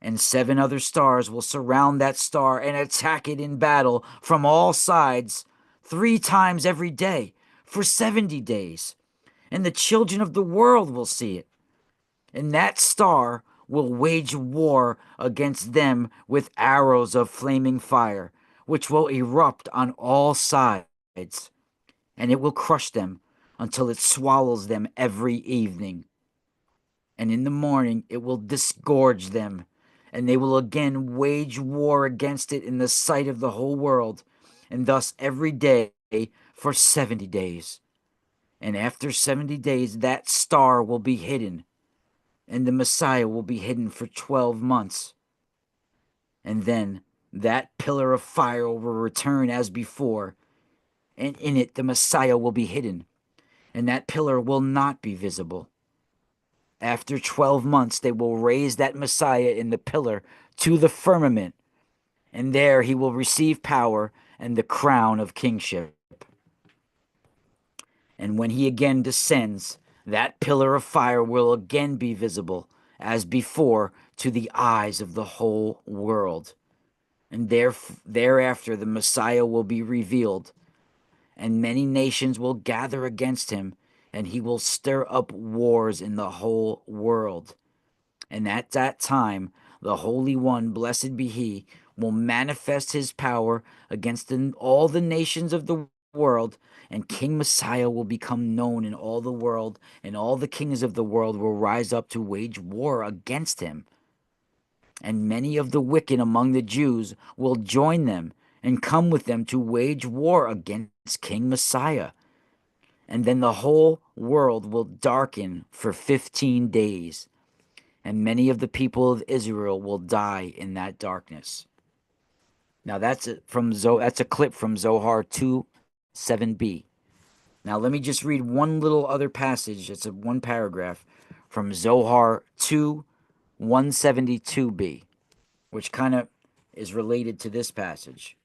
and seven other stars will surround that star and attack it in battle from all sides 3 times every day for 70 days. And the children of the world will see it. And that star will wage war against them with arrows of flaming fire, which will erupt on all sides, and it will crush them until it swallows them every evening. And in the morning it will disgorge them, and they will again wage war against it in the sight of the whole world, and thus every day for 70 days. And after 70 days, that star will be hidden, and the Messiah will be hidden for 12 months. And then that pillar of fire will return as before, and in it the Messiah will be hidden, and that pillar will not be visible. After 12 months, they will raise that Messiah in the pillar to the firmament, and there he will receive power and the crown of kingship. And when he again descends, that pillar of fire will again be visible as before to the eyes of the whole world. And thereafter the Messiah will be revealed, and many nations will gather against him, and he will stir up wars in the whole world. And at that time, the Holy One, blessed be He, will manifest His power against all the nations of the world, and King Messiah will become known in all the world, and all the kings of the world will rise up to wage war against Him. And many of the wicked among the Jews will join them and come with them to wage war against King Messiah. And then the whole world will darken for 15 days, and many of the people of Israel will die in that darkness. Now that's a clip from Zohar 2:7b. Now let me just read one little other passage. It's a one paragraph from Zohar 2:172b, which kind of is related to this passage.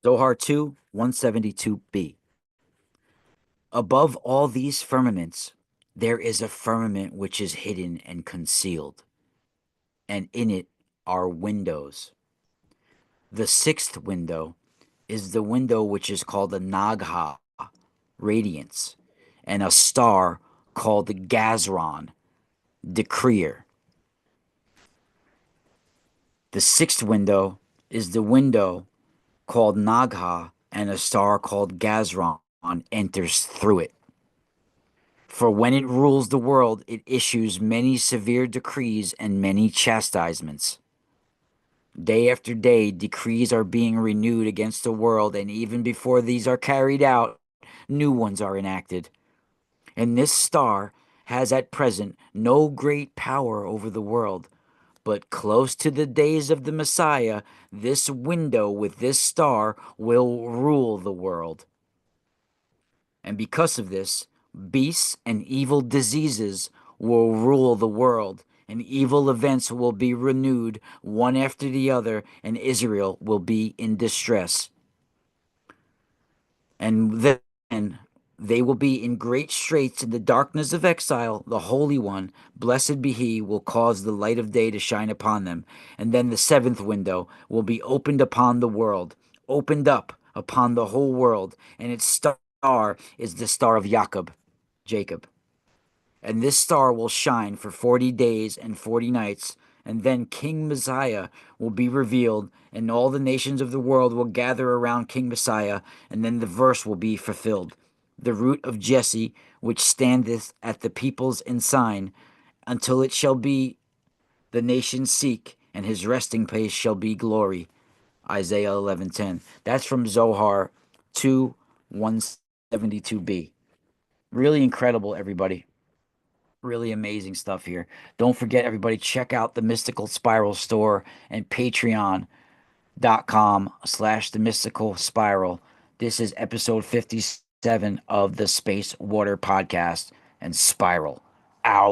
Zohar 2:172b. Above all these firmaments, there is a firmament which is hidden and concealed, and in it are windows. The sixth window is the window which is called the Nagha, radiance, and a star called the Gazron, decreer. The sixth window is the window called Nagha, and a star called Gazron enters through it. For when it rules the world, it issues many severe decrees and many chastisements. Day after day, decrees are being renewed against the world, and even before these are carried out, new ones are enacted. And this star has at present no great power over the world, but close to the days of the Messiah, this window with this star will rule the world. And because of this, beasts and evil diseases will rule the world, and evil events will be renewed one after the other, and Israel will be in distress. And then they will be in great straits in the darkness of exile. The Holy One, blessed be He, will cause the light of day to shine upon them. And then the seventh window will be opened upon the world, opened up upon the whole world, and its star is the star of Jacob. And this star will shine for 40 days and 40 nights, and then King Messiah will be revealed, and all the nations of the world will gather around King Messiah, and then the verse will be fulfilled. The root of Jesse, which standeth at the people's ensign, until it shall be the nations seek, and his resting place shall be glory. Isaiah 11:10. That's from Zohar 2:172b. Really incredible, everybody. Really amazing stuff here. Don't forget, everybody, check out the Mystical Spiral store and patreon.com/the Mystical Spiral. This is episode 57 of the Space Water Podcast and Spiral. Out.